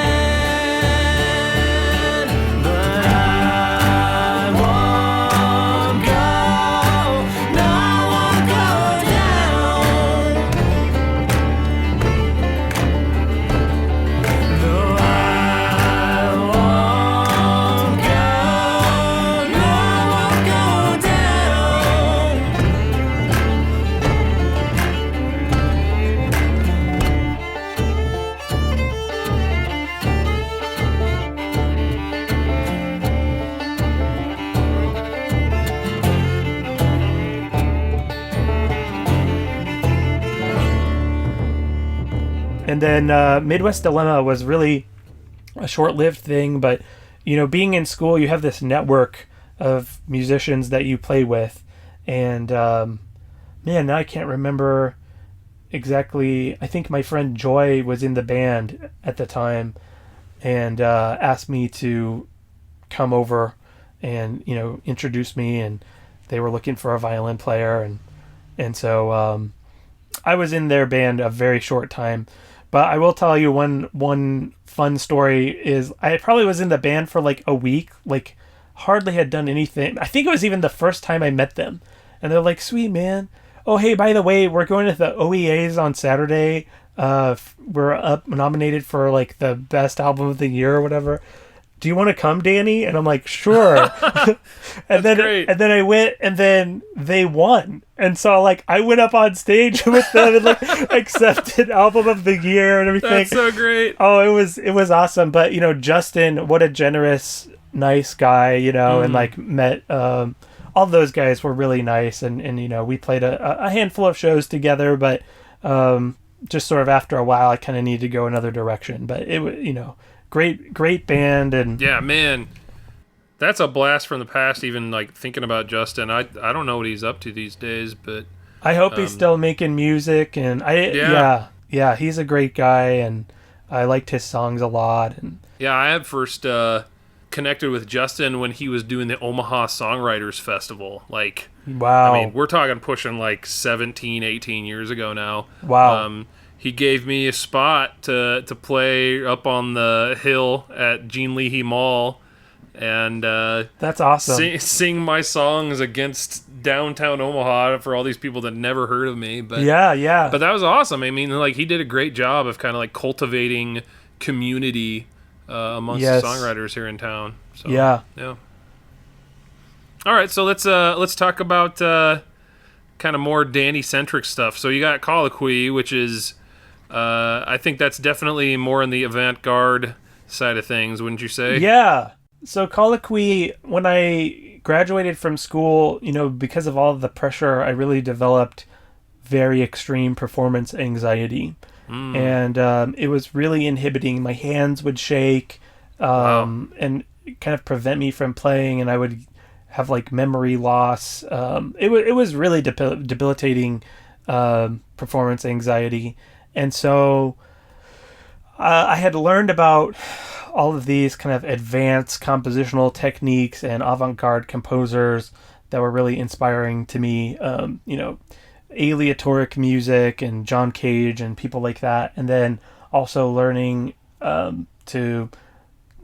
And then Midwest Dilemma was really a short-lived thing, but being in school, you have this network of musicians that you play with, and now I can't remember exactly. I think my friend Joy was in the band at the time, and asked me to come over and introduce me, and they were looking for a violin player, and so I was in their band a very short time. But I will tell you one fun story is I probably was in the band for like a week, like hardly had done anything. I think it was even the first time I met them. And they're like, sweet, man. Oh, hey, by the way, we're going to the OEAs on Saturday. We're up nominated for like the best album of the year or whatever. do you want to come, Danny? And I'm like, sure. And then I went, and then they won. And so like I went up on stage with them and like accepted album of the year and everything. That's so great. Oh, it was awesome. But Justin, what a generous, nice guy, and like met all those guys were really nice, and we played a handful of shows together, but just sort of after a while I kind of needed to go another direction. But it was great band. And yeah, man, that's a blast from the past. Even like thinking about Justin, I don't know what he's up to these days, but I hope he's still making music. And yeah, he's a great guy, and I liked his songs a lot. And yeah, I had first connected with Justin when he was doing the Omaha Songwriters Festival. Like, wow, I mean, we're talking pushing like 17, 18 years ago now. Wow. He gave me a spot to play up on the hill at Gene Leahy Mall, and that's awesome. Sing my songs against downtown Omaha for all these people that never heard of me. But yeah. But that was awesome. I mean, like he did a great job of kind of like cultivating community amongst the songwriters here in town. So, yeah. All right, so let's talk about kind of more Danny centric stuff. So you got Colloquy, which is I think that's definitely more in the avant-garde side of things, wouldn't you say? Yeah. So Colloquy, when I graduated from school, because of all of the pressure, I really developed very extreme performance anxiety. And it was really inhibiting. My hands would shake and kind of prevent me from playing, and I would have like memory loss. It was really debilitating performance anxiety. And so I had learned about all of these kind of advanced compositional techniques and avant-garde composers that were really inspiring to me. Aleatoric music and John Cage and people like that. And then also learning to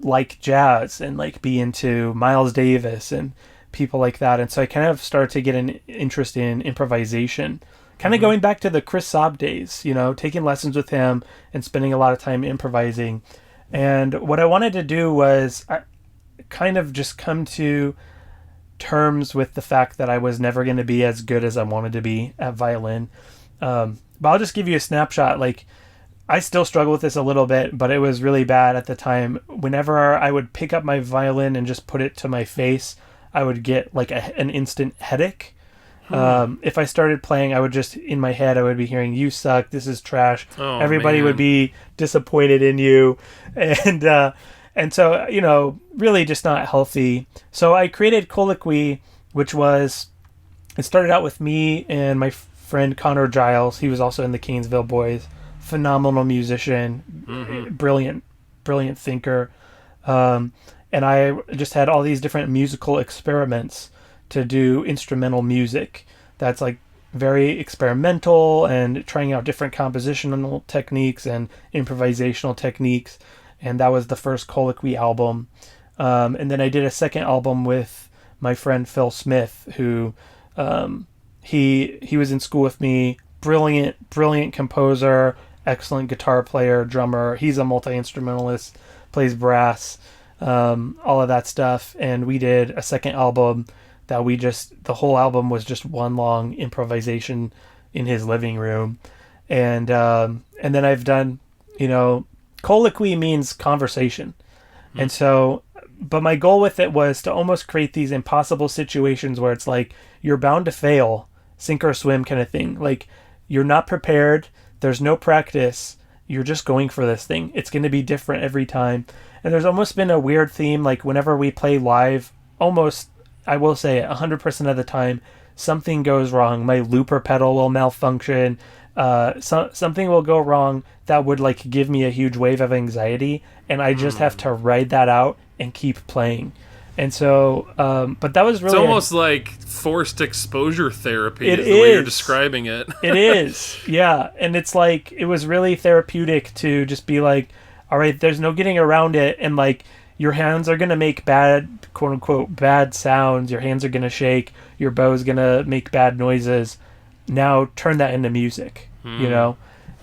like jazz and like be into Miles Davis and people like that. And so I kind of started to get an interest in improvisation, kind of going back to the Chris Saab days, taking lessons with him and spending a lot of time improvising. And what I wanted to do was kind of just come to terms with the fact that I was never going to be as good as I wanted to be at violin. But I'll just give you a snapshot. Like, I still struggle with this a little bit, but it was really bad at the time. Whenever I would pick up my violin and just put it to my face, I would get like an instant headache. If I started playing, I would just, in my head, I would be hearing, "You suck, this is trash." Oh, everybody would be disappointed in you. And so, really just not healthy. So I created Colloquy, which it started out with me and my friend Connor Giles. He was also in the Canesville Boys. Phenomenal musician, brilliant thinker. And I just had all these different musical experiments to do instrumental music that's like very experimental and trying out different compositional techniques and improvisational techniques. And that was the first Colloquy album. And then I did a second album with my friend Phil Smith, who he was in school with me. Brilliant composer, excellent guitar player, drummer. He's a multi-instrumentalist, plays brass, all of that stuff. And we did a second album that the whole album was just one long improvisation in his living room. And then I've done, Colloquy means conversation. And so, but my goal with it was to almost create these impossible situations where it's like, you're bound to fail, sink or swim kind of thing. Like, you're not prepared. There's no practice. You're just going for this thing. It's going to be different every time. And there's almost been a weird theme. Like, whenever we play live, almost, I will say 100% of the time, something goes wrong. My looper pedal will malfunction. Something will go wrong that would like give me a huge wave of anxiety, and I just have to ride that out and keep playing. And so, but that was really... It's almost like forced exposure therapy is the way you're describing it. It is, yeah. And it's like, it was really therapeutic to just be like, all right, there's no getting around it, and like, your hands are going to make bad, quote-unquote, bad sounds. Your hands are going to shake. Your bow's going to make bad noises. Now turn that into music,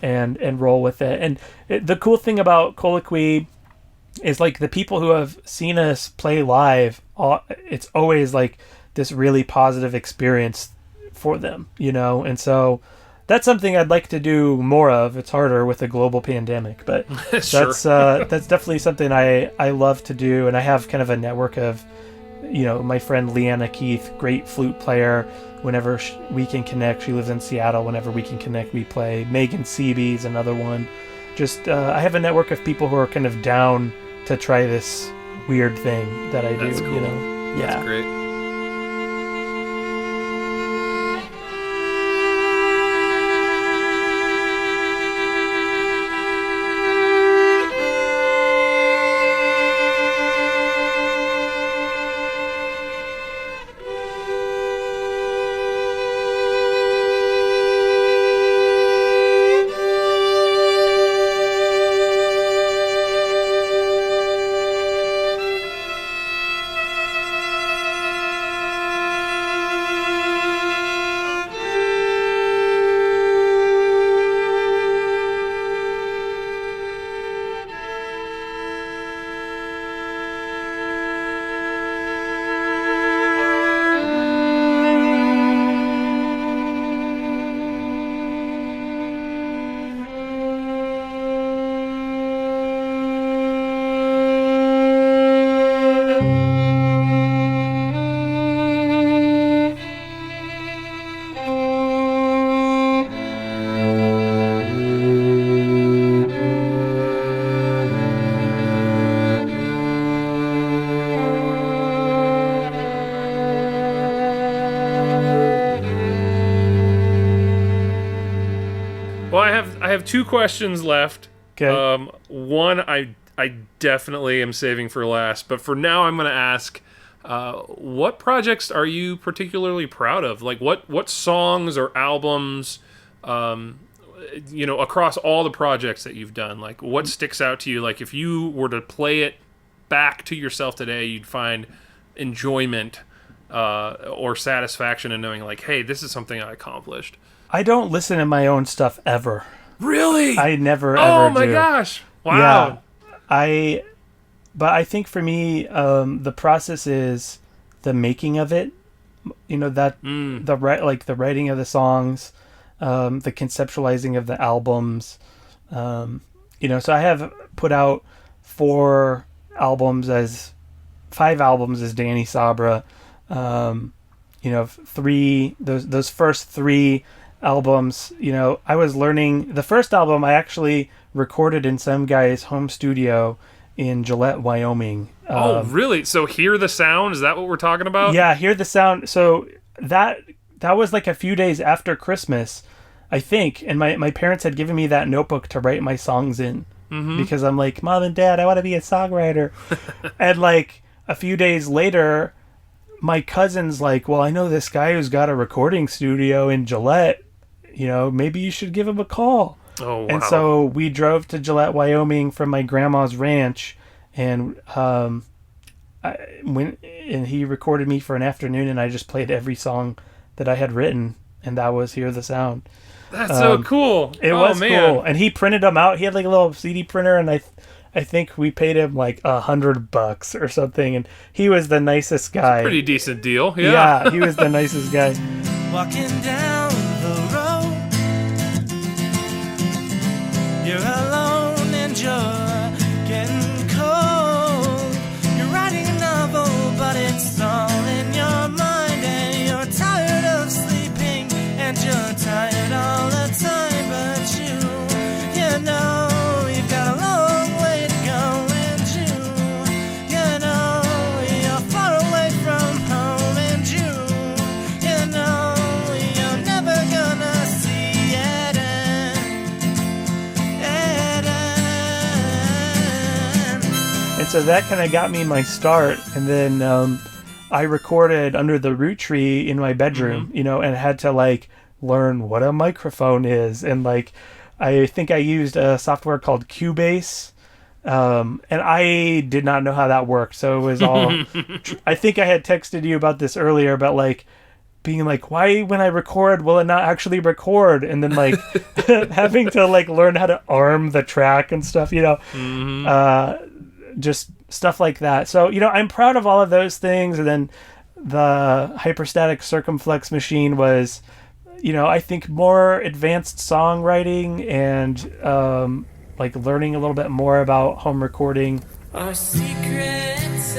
and roll with it. And the cool thing about Colloquy is like the people who have seen us play live, it's always like this really positive experience for them, you know? And so that's something I'd like to do more of. It's harder with a global pandemic, but Sure. that's definitely something I love to do. And I have kind of a network of, you know, my friend Leanna Keith, great flute player. Whenever we can connect, she lives in Seattle. Whenever we can connect, we play. Megan Seaby's another one. Just I have a network of people who are kind of down to try this weird thing that I do. That's cool. You know, yeah, That's great. Well, I have two questions left. Okay. One I definitely am saving for last, but for now I'm going to ask, what projects are you particularly proud of? Like what songs or albums, you know, across all the projects that you've done, like what sticks out to you? Like if you were to play it back to yourself today, you'd find enjoyment or satisfaction in knowing like, hey, this is something I accomplished. I don't listen to my own stuff ever. Really? I never ever Oh my do. gosh. Wow. Yeah. But I think for me, the process is the making of it. You know, that the writing of the songs, the conceptualizing of the albums. You know, so I have put out 5 albums as Danny Sabra. You know, those first 3 albums, you know, I was learning. The first album I actually recorded in some guy's home studio in Gillette, Wyoming. Oh, really? So Hear the Sound? Is that what we're talking about? Yeah, Hear the Sound. So that was like a few days after Christmas, I think. And my parents had given me that notebook to write my songs in. Mm-hmm. Because I'm like, Mom and Dad, I want to be a songwriter. And like a few days later, my cousin's like, well, I know this guy who's got a recording studio in Gillette. You know, maybe you should give him a call. Oh, wow. And so we drove to Gillette, Wyoming from my grandma's ranch, and he recorded me for an afternoon, and I just played every song that I had written, and that was Hear the Sound. That's so cool. It was cool. And he printed them out. He had like a little CD printer, and I think we paid him like $100 or something, and he was the nicest guy. Pretty decent deal. Yeah. He was the nicest guy. Walking down the road, you're alone and you're getting cold. You're writing a novel, but it's all in your mind, and you're tired of sleeping, and you're tired all the time. But you know, you've got a long way to go, and you know, you're far away from home, and you know, you're never gonna see it end. And so that kind of got me my start. And then I recorded under the root tree in my bedroom, you know, and had to like learn what a microphone is. And like, I think I used a software called Cubase. And I did not know how that worked. So it was all, I think I had texted you about this earlier, but like being like, why when I record, will it not actually record? And then like having to like learn how to arm the track and stuff, you know? just stuff like that. So, I'm proud of all of those things. And then the hyperstatic circumflex machine was, I think more advanced songwriting and like learning a little bit more about home recording. Our secrets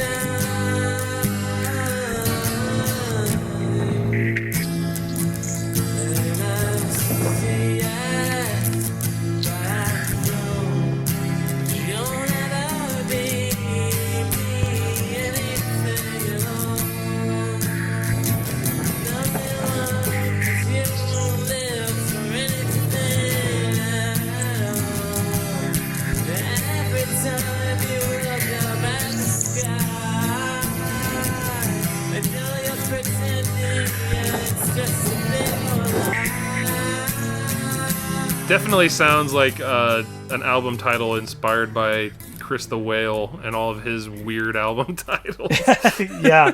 Definitely sounds like an album title inspired by Chris the Whale and all of his weird album titles. Yeah.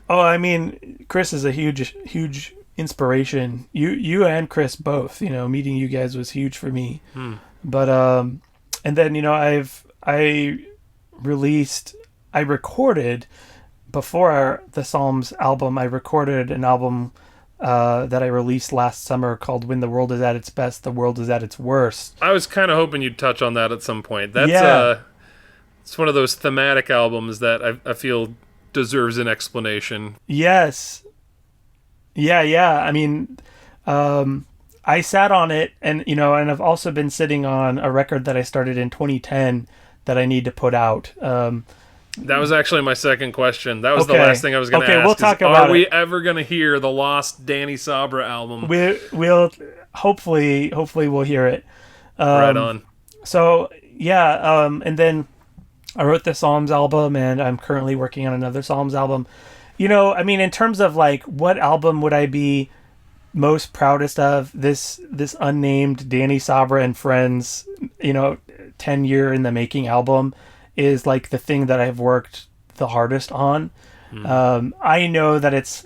Oh, I mean, Chris is a huge inspiration. You and Chris both. Meeting you guys was huge for me. But and then I recorded before the Psalms album. I recorded an album that I released last summer called "When the World Is at Its Best, the World Is at Its Worst." I was kind of hoping you'd touch on that at some point. That's it's one of those thematic albums that I feel deserves an explanation. Yes. Yeah. I mean, I sat on it, and and I've also been sitting on a record that I started in 2010 that I need to put out. That was actually my second question. That was the last thing I was going to ask. We'll talk about it. Are we ever going to hear the lost Danny Sabra album? We'll hopefully we'll hear it. Right on. So yeah, and then I wrote the Psalms album, and I'm currently working on another Psalms album. I mean, in terms of like what album would I be most proudest of, this unnamed Danny Sabra and Friends, 10-year in the making album is like the thing that I've worked the hardest on. I know that it's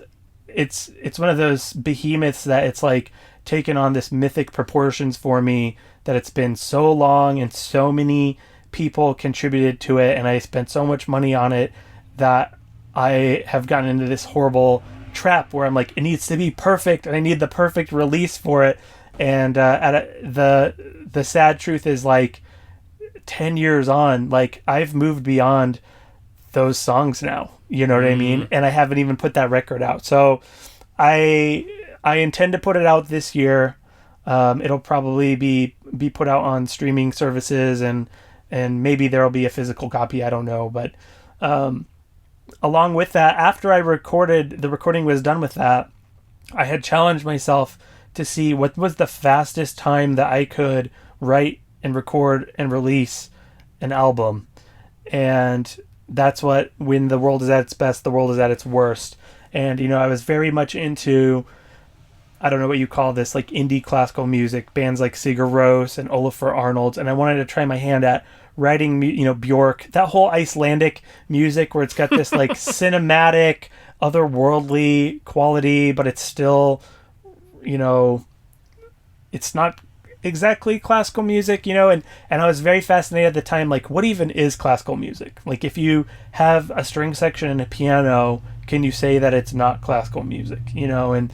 one of those behemoths that it's like taken on this mythic proportions for me, that it's been so long and so many people contributed to it, and I spent so much money on it that I have gotten into this horrible trap where I'm like, it needs to be perfect and I need the perfect release for it. And the sad truth is, like, 10 years on, like, I've moved beyond those songs now, you know what I mean? And I haven't even put that record out. So I intend to put it out this year. It'll probably be put out on streaming services, and maybe there'll be a physical copy, I don't know. But along with that, after the recording was done with that, I had challenged myself to see what was the fastest time that I could write and record and release an album. And that's what When the World Is at Its Best, the World Is at Its Worst. And, I was very much into, I don't know what you call this, like indie classical music, bands like Sigur Rós and Olafur Arnalds. And I wanted to try my hand at writing, Björk, that whole Icelandic music where it's got this like cinematic, otherworldly quality, but it's still, it's not exactly classical music, and I was very fascinated at the time, like, what even is classical music? Like, if you have a string section and a piano, can you say that it's not classical music? And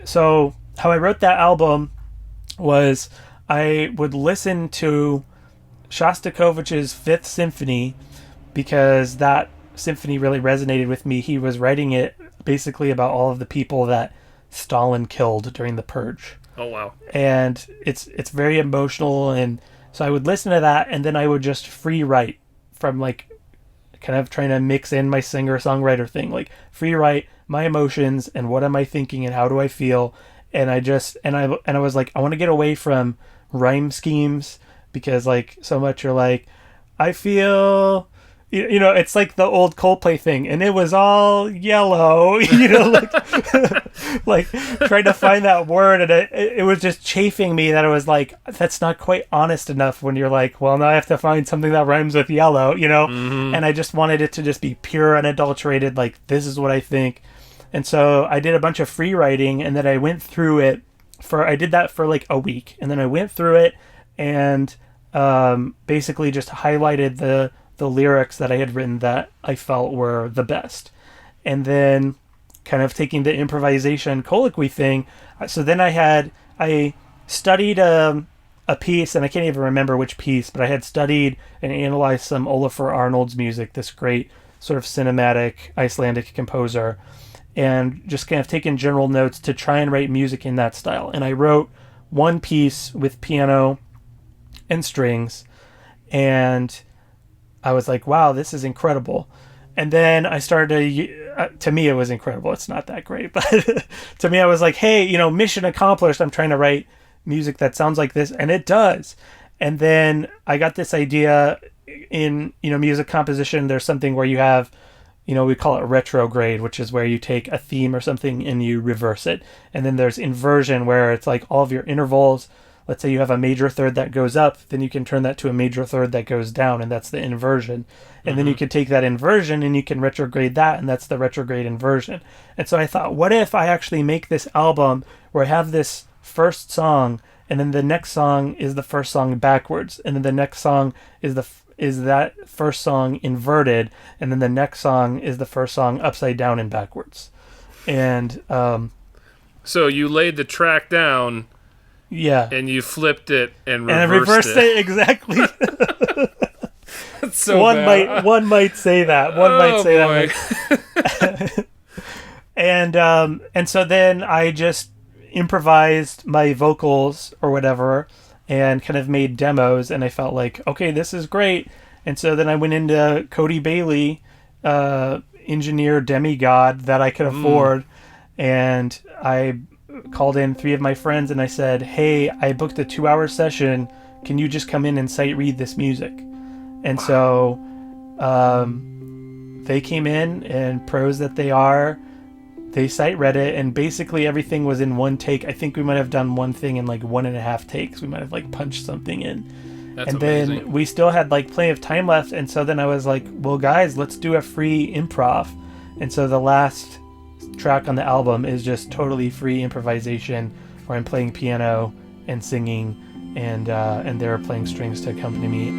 so how I wrote that album was I would listen to Shostakovich's Fifth Symphony, because that symphony really resonated with me. He was writing it basically about all of the people that Stalin killed during the Purge. Oh, wow. And it's very emotional, and so I would listen to that, and then I would just free write from, like, kind of trying to mix in my singer-songwriter thing, like free write my emotions and what am I thinking and how do I feel. And I was like, I want to get away from rhyme schemes, because, like, so much you're like, I feel, it's like the old Coldplay thing, and it was all yellow, like trying to find that word, and it was just chafing me that it was like, that's not quite honest enough when you're like, well, now I have to find something that rhymes with yellow, and I just wanted it to just be pure, unadulterated, like, this is what I think. And so I did a bunch of free writing, and then I went through it I did that for like a week, and then I went through it, and basically just highlighted the lyrics that I had written that I felt were the best. And then kind of taking the improvisation colloquy thing. So then I studied a piece, and I can't even remember which piece, but I had studied and analyzed some Olafur Arnalds music, this great sort of cinematic Icelandic composer, and just kind of taken general notes to try and write music in that style. And I wrote one piece with piano and strings, and I was like, wow, this is incredible. And then I started to me, it was incredible. It's not that great, but to me, I was like, hey, mission accomplished. I'm trying to write music that sounds like this, and it does. And then I got this idea in, music composition. There's something where you have, we call it retrograde, which is where you take a theme or something and you reverse it. And then there's inversion, where it's like all of your intervals. Let's say you have a major third that goes up, then you can turn that to a major third that goes down, and that's the inversion. And then you can take that inversion and you can retrograde that, and that's the retrograde inversion. And so I thought, what if I actually make this album where I have this first song, and then the next song is the first song backwards, and then the next song is that first song inverted, and then the next song is the first song upside down and backwards. And so you laid the track down. Yeah. And you flipped it and reversed it. And I reversed it exactly. That's so one bad. might say that. One might say that. And so then I just improvised my vocals or whatever, and kind of made demos, and I felt like, okay, this is great. And so then I went into Cody Bailey, engineer demigod that I could afford, and I called in 3 of my friends, and I said, hey, I booked a 2-hour session. Can you just come in and sight read this music? And so they came in, and pros that they are, they sight read it, and basically everything was in one take. I think we might have done one thing in like 1.5 takes. We might have like punched something in. That's and amazing. Then we still had like plenty of time left, and so then I was like, well, guys, let's do a free improv. And so the last track on the album is just totally free improvisation, where I'm playing piano and singing, and they're playing strings to accompany me.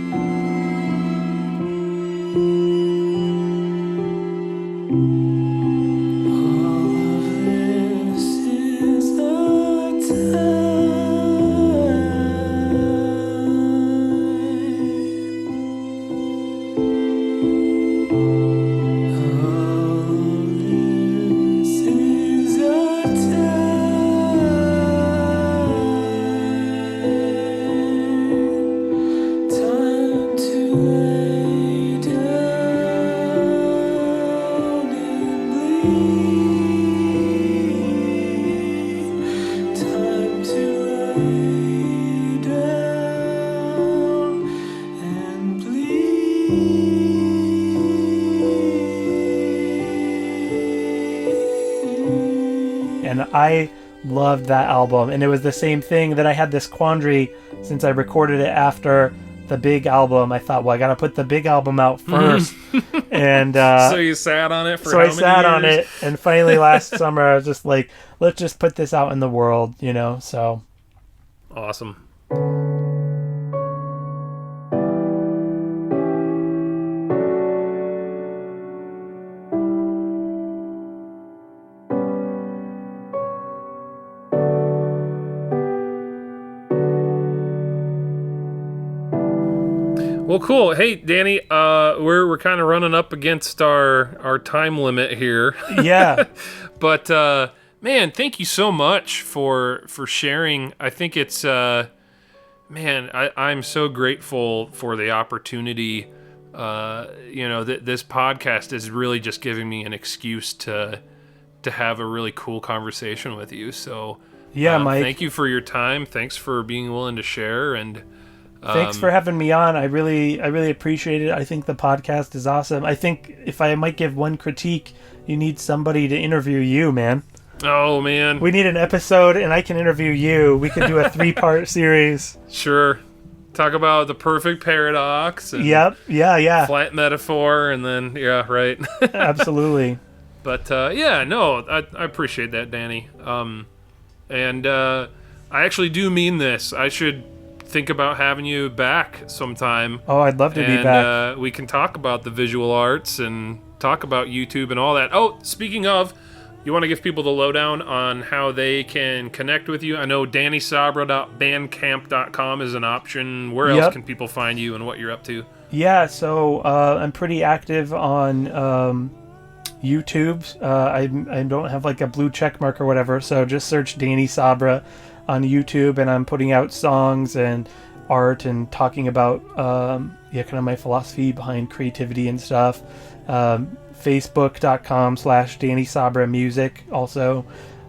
And I loved that album, and it was the same thing that I had this quandary since I recorded it after the big album. I thought, well, I gotta put the big album out first. And so you sat on it for so how I many sat years? on it, and finally last summer I was just like, let's just put this out in the world, so Awesome. Well, cool. Hey, Danny, we're kind of running up against our time limit here. yeah. But man, thank you so much for sharing. I think it's I'm so grateful for the opportunity. This podcast is really just giving me an excuse to have a really cool conversation with you. So Yeah, Mike. thank you for your time. Thanks for being willing to share, and thanks for having me on. I really appreciate it. I think the podcast is awesome. I think if I might give one critique, you need somebody to interview you, man. Oh, man. We need an episode, and I can interview you. We could do a 3-part series. Sure. Talk about the perfect paradox. And Yep. Yeah. Flight metaphor, and then, yeah, right. Absolutely. But, I appreciate that, Danny. And I actually do mean this. I should think about having you back sometime. Oh, I'd love to be back. We can talk about the visual arts and talk about YouTube and all that. Oh, speaking of, you want to give people the lowdown on how they can connect with you? I know dannysabra.bandcamp.com is an option. Where else can people find you and what you're up to? Yeah, so I'm pretty active on YouTube. I don't have like a blue check mark or whatever, so just search Danny Sabra on YouTube, and I'm putting out songs and art and talking about kind of my philosophy behind creativity and stuff. Facebook.com/Danny Sabra Music also,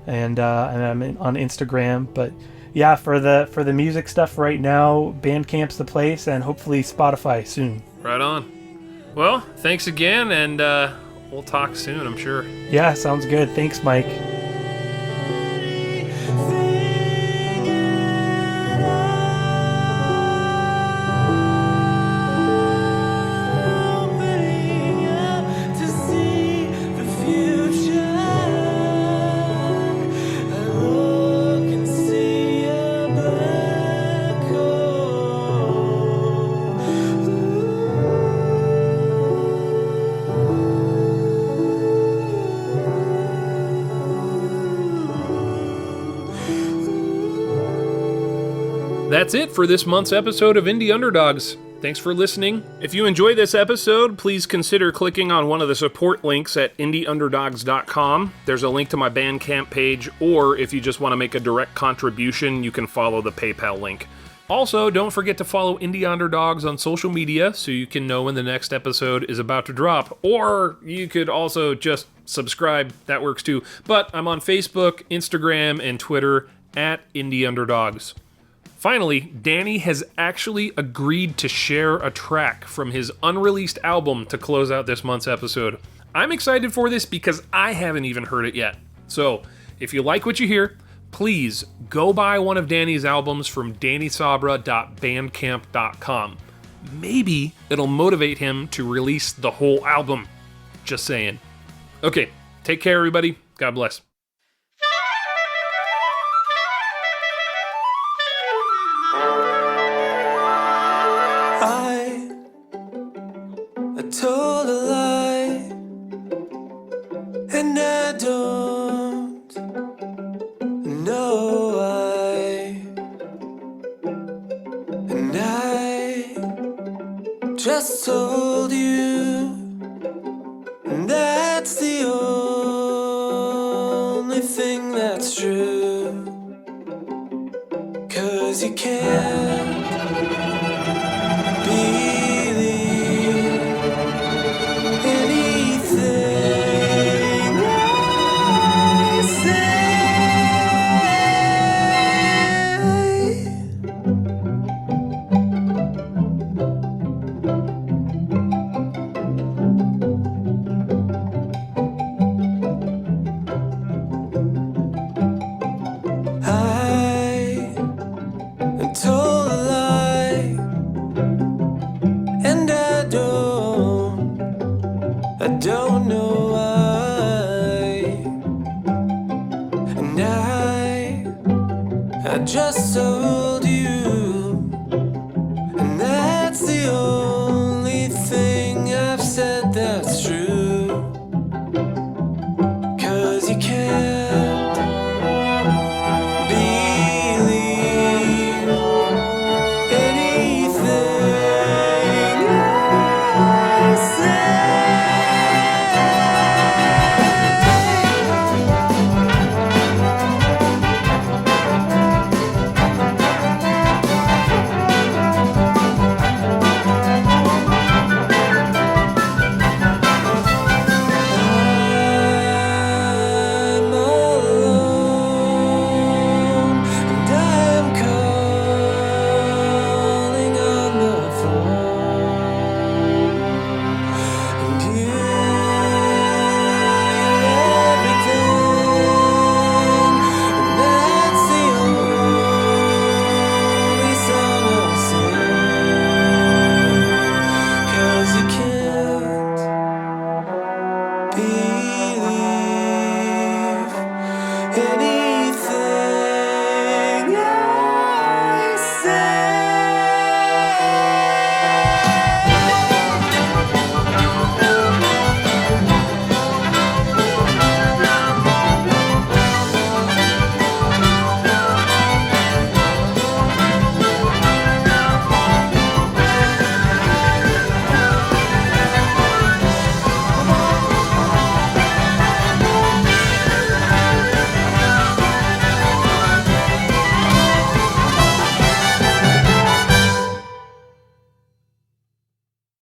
and I'm on Instagram. But yeah, for the music stuff right now, Bandcamp's the place, and hopefully Spotify soon. Right on. Well, thanks again, and we'll talk soon, I'm sure. Yeah, sounds good. Thanks, Mike. That's it for this month's episode of Indie Underdogs. Thanks for listening. If you enjoyed this episode, please consider clicking on one of the support links at indieunderdogs.com. There's a link to my Bandcamp page, or if you just want to make a direct contribution, you can follow the PayPal link. Also, don't forget to follow Indie Underdogs on social media so you can know when the next episode is about to drop. Or you could also just subscribe, that works too. But I'm on Facebook, Instagram, and Twitter at Indie Underdogs. Finally, Danny has actually agreed to share a track from his unreleased album to close out this month's episode. I'm excited for this because I haven't even heard it yet. So, if you like what you hear, please go buy one of Danny's albums from dannysabra.bandcamp.com. Maybe it'll motivate him to release the whole album. Just saying. Okay, take care, everybody. God bless. I told a lie, and I don't know why, and I just told you, and that's the only thing that's true, 'cause you can't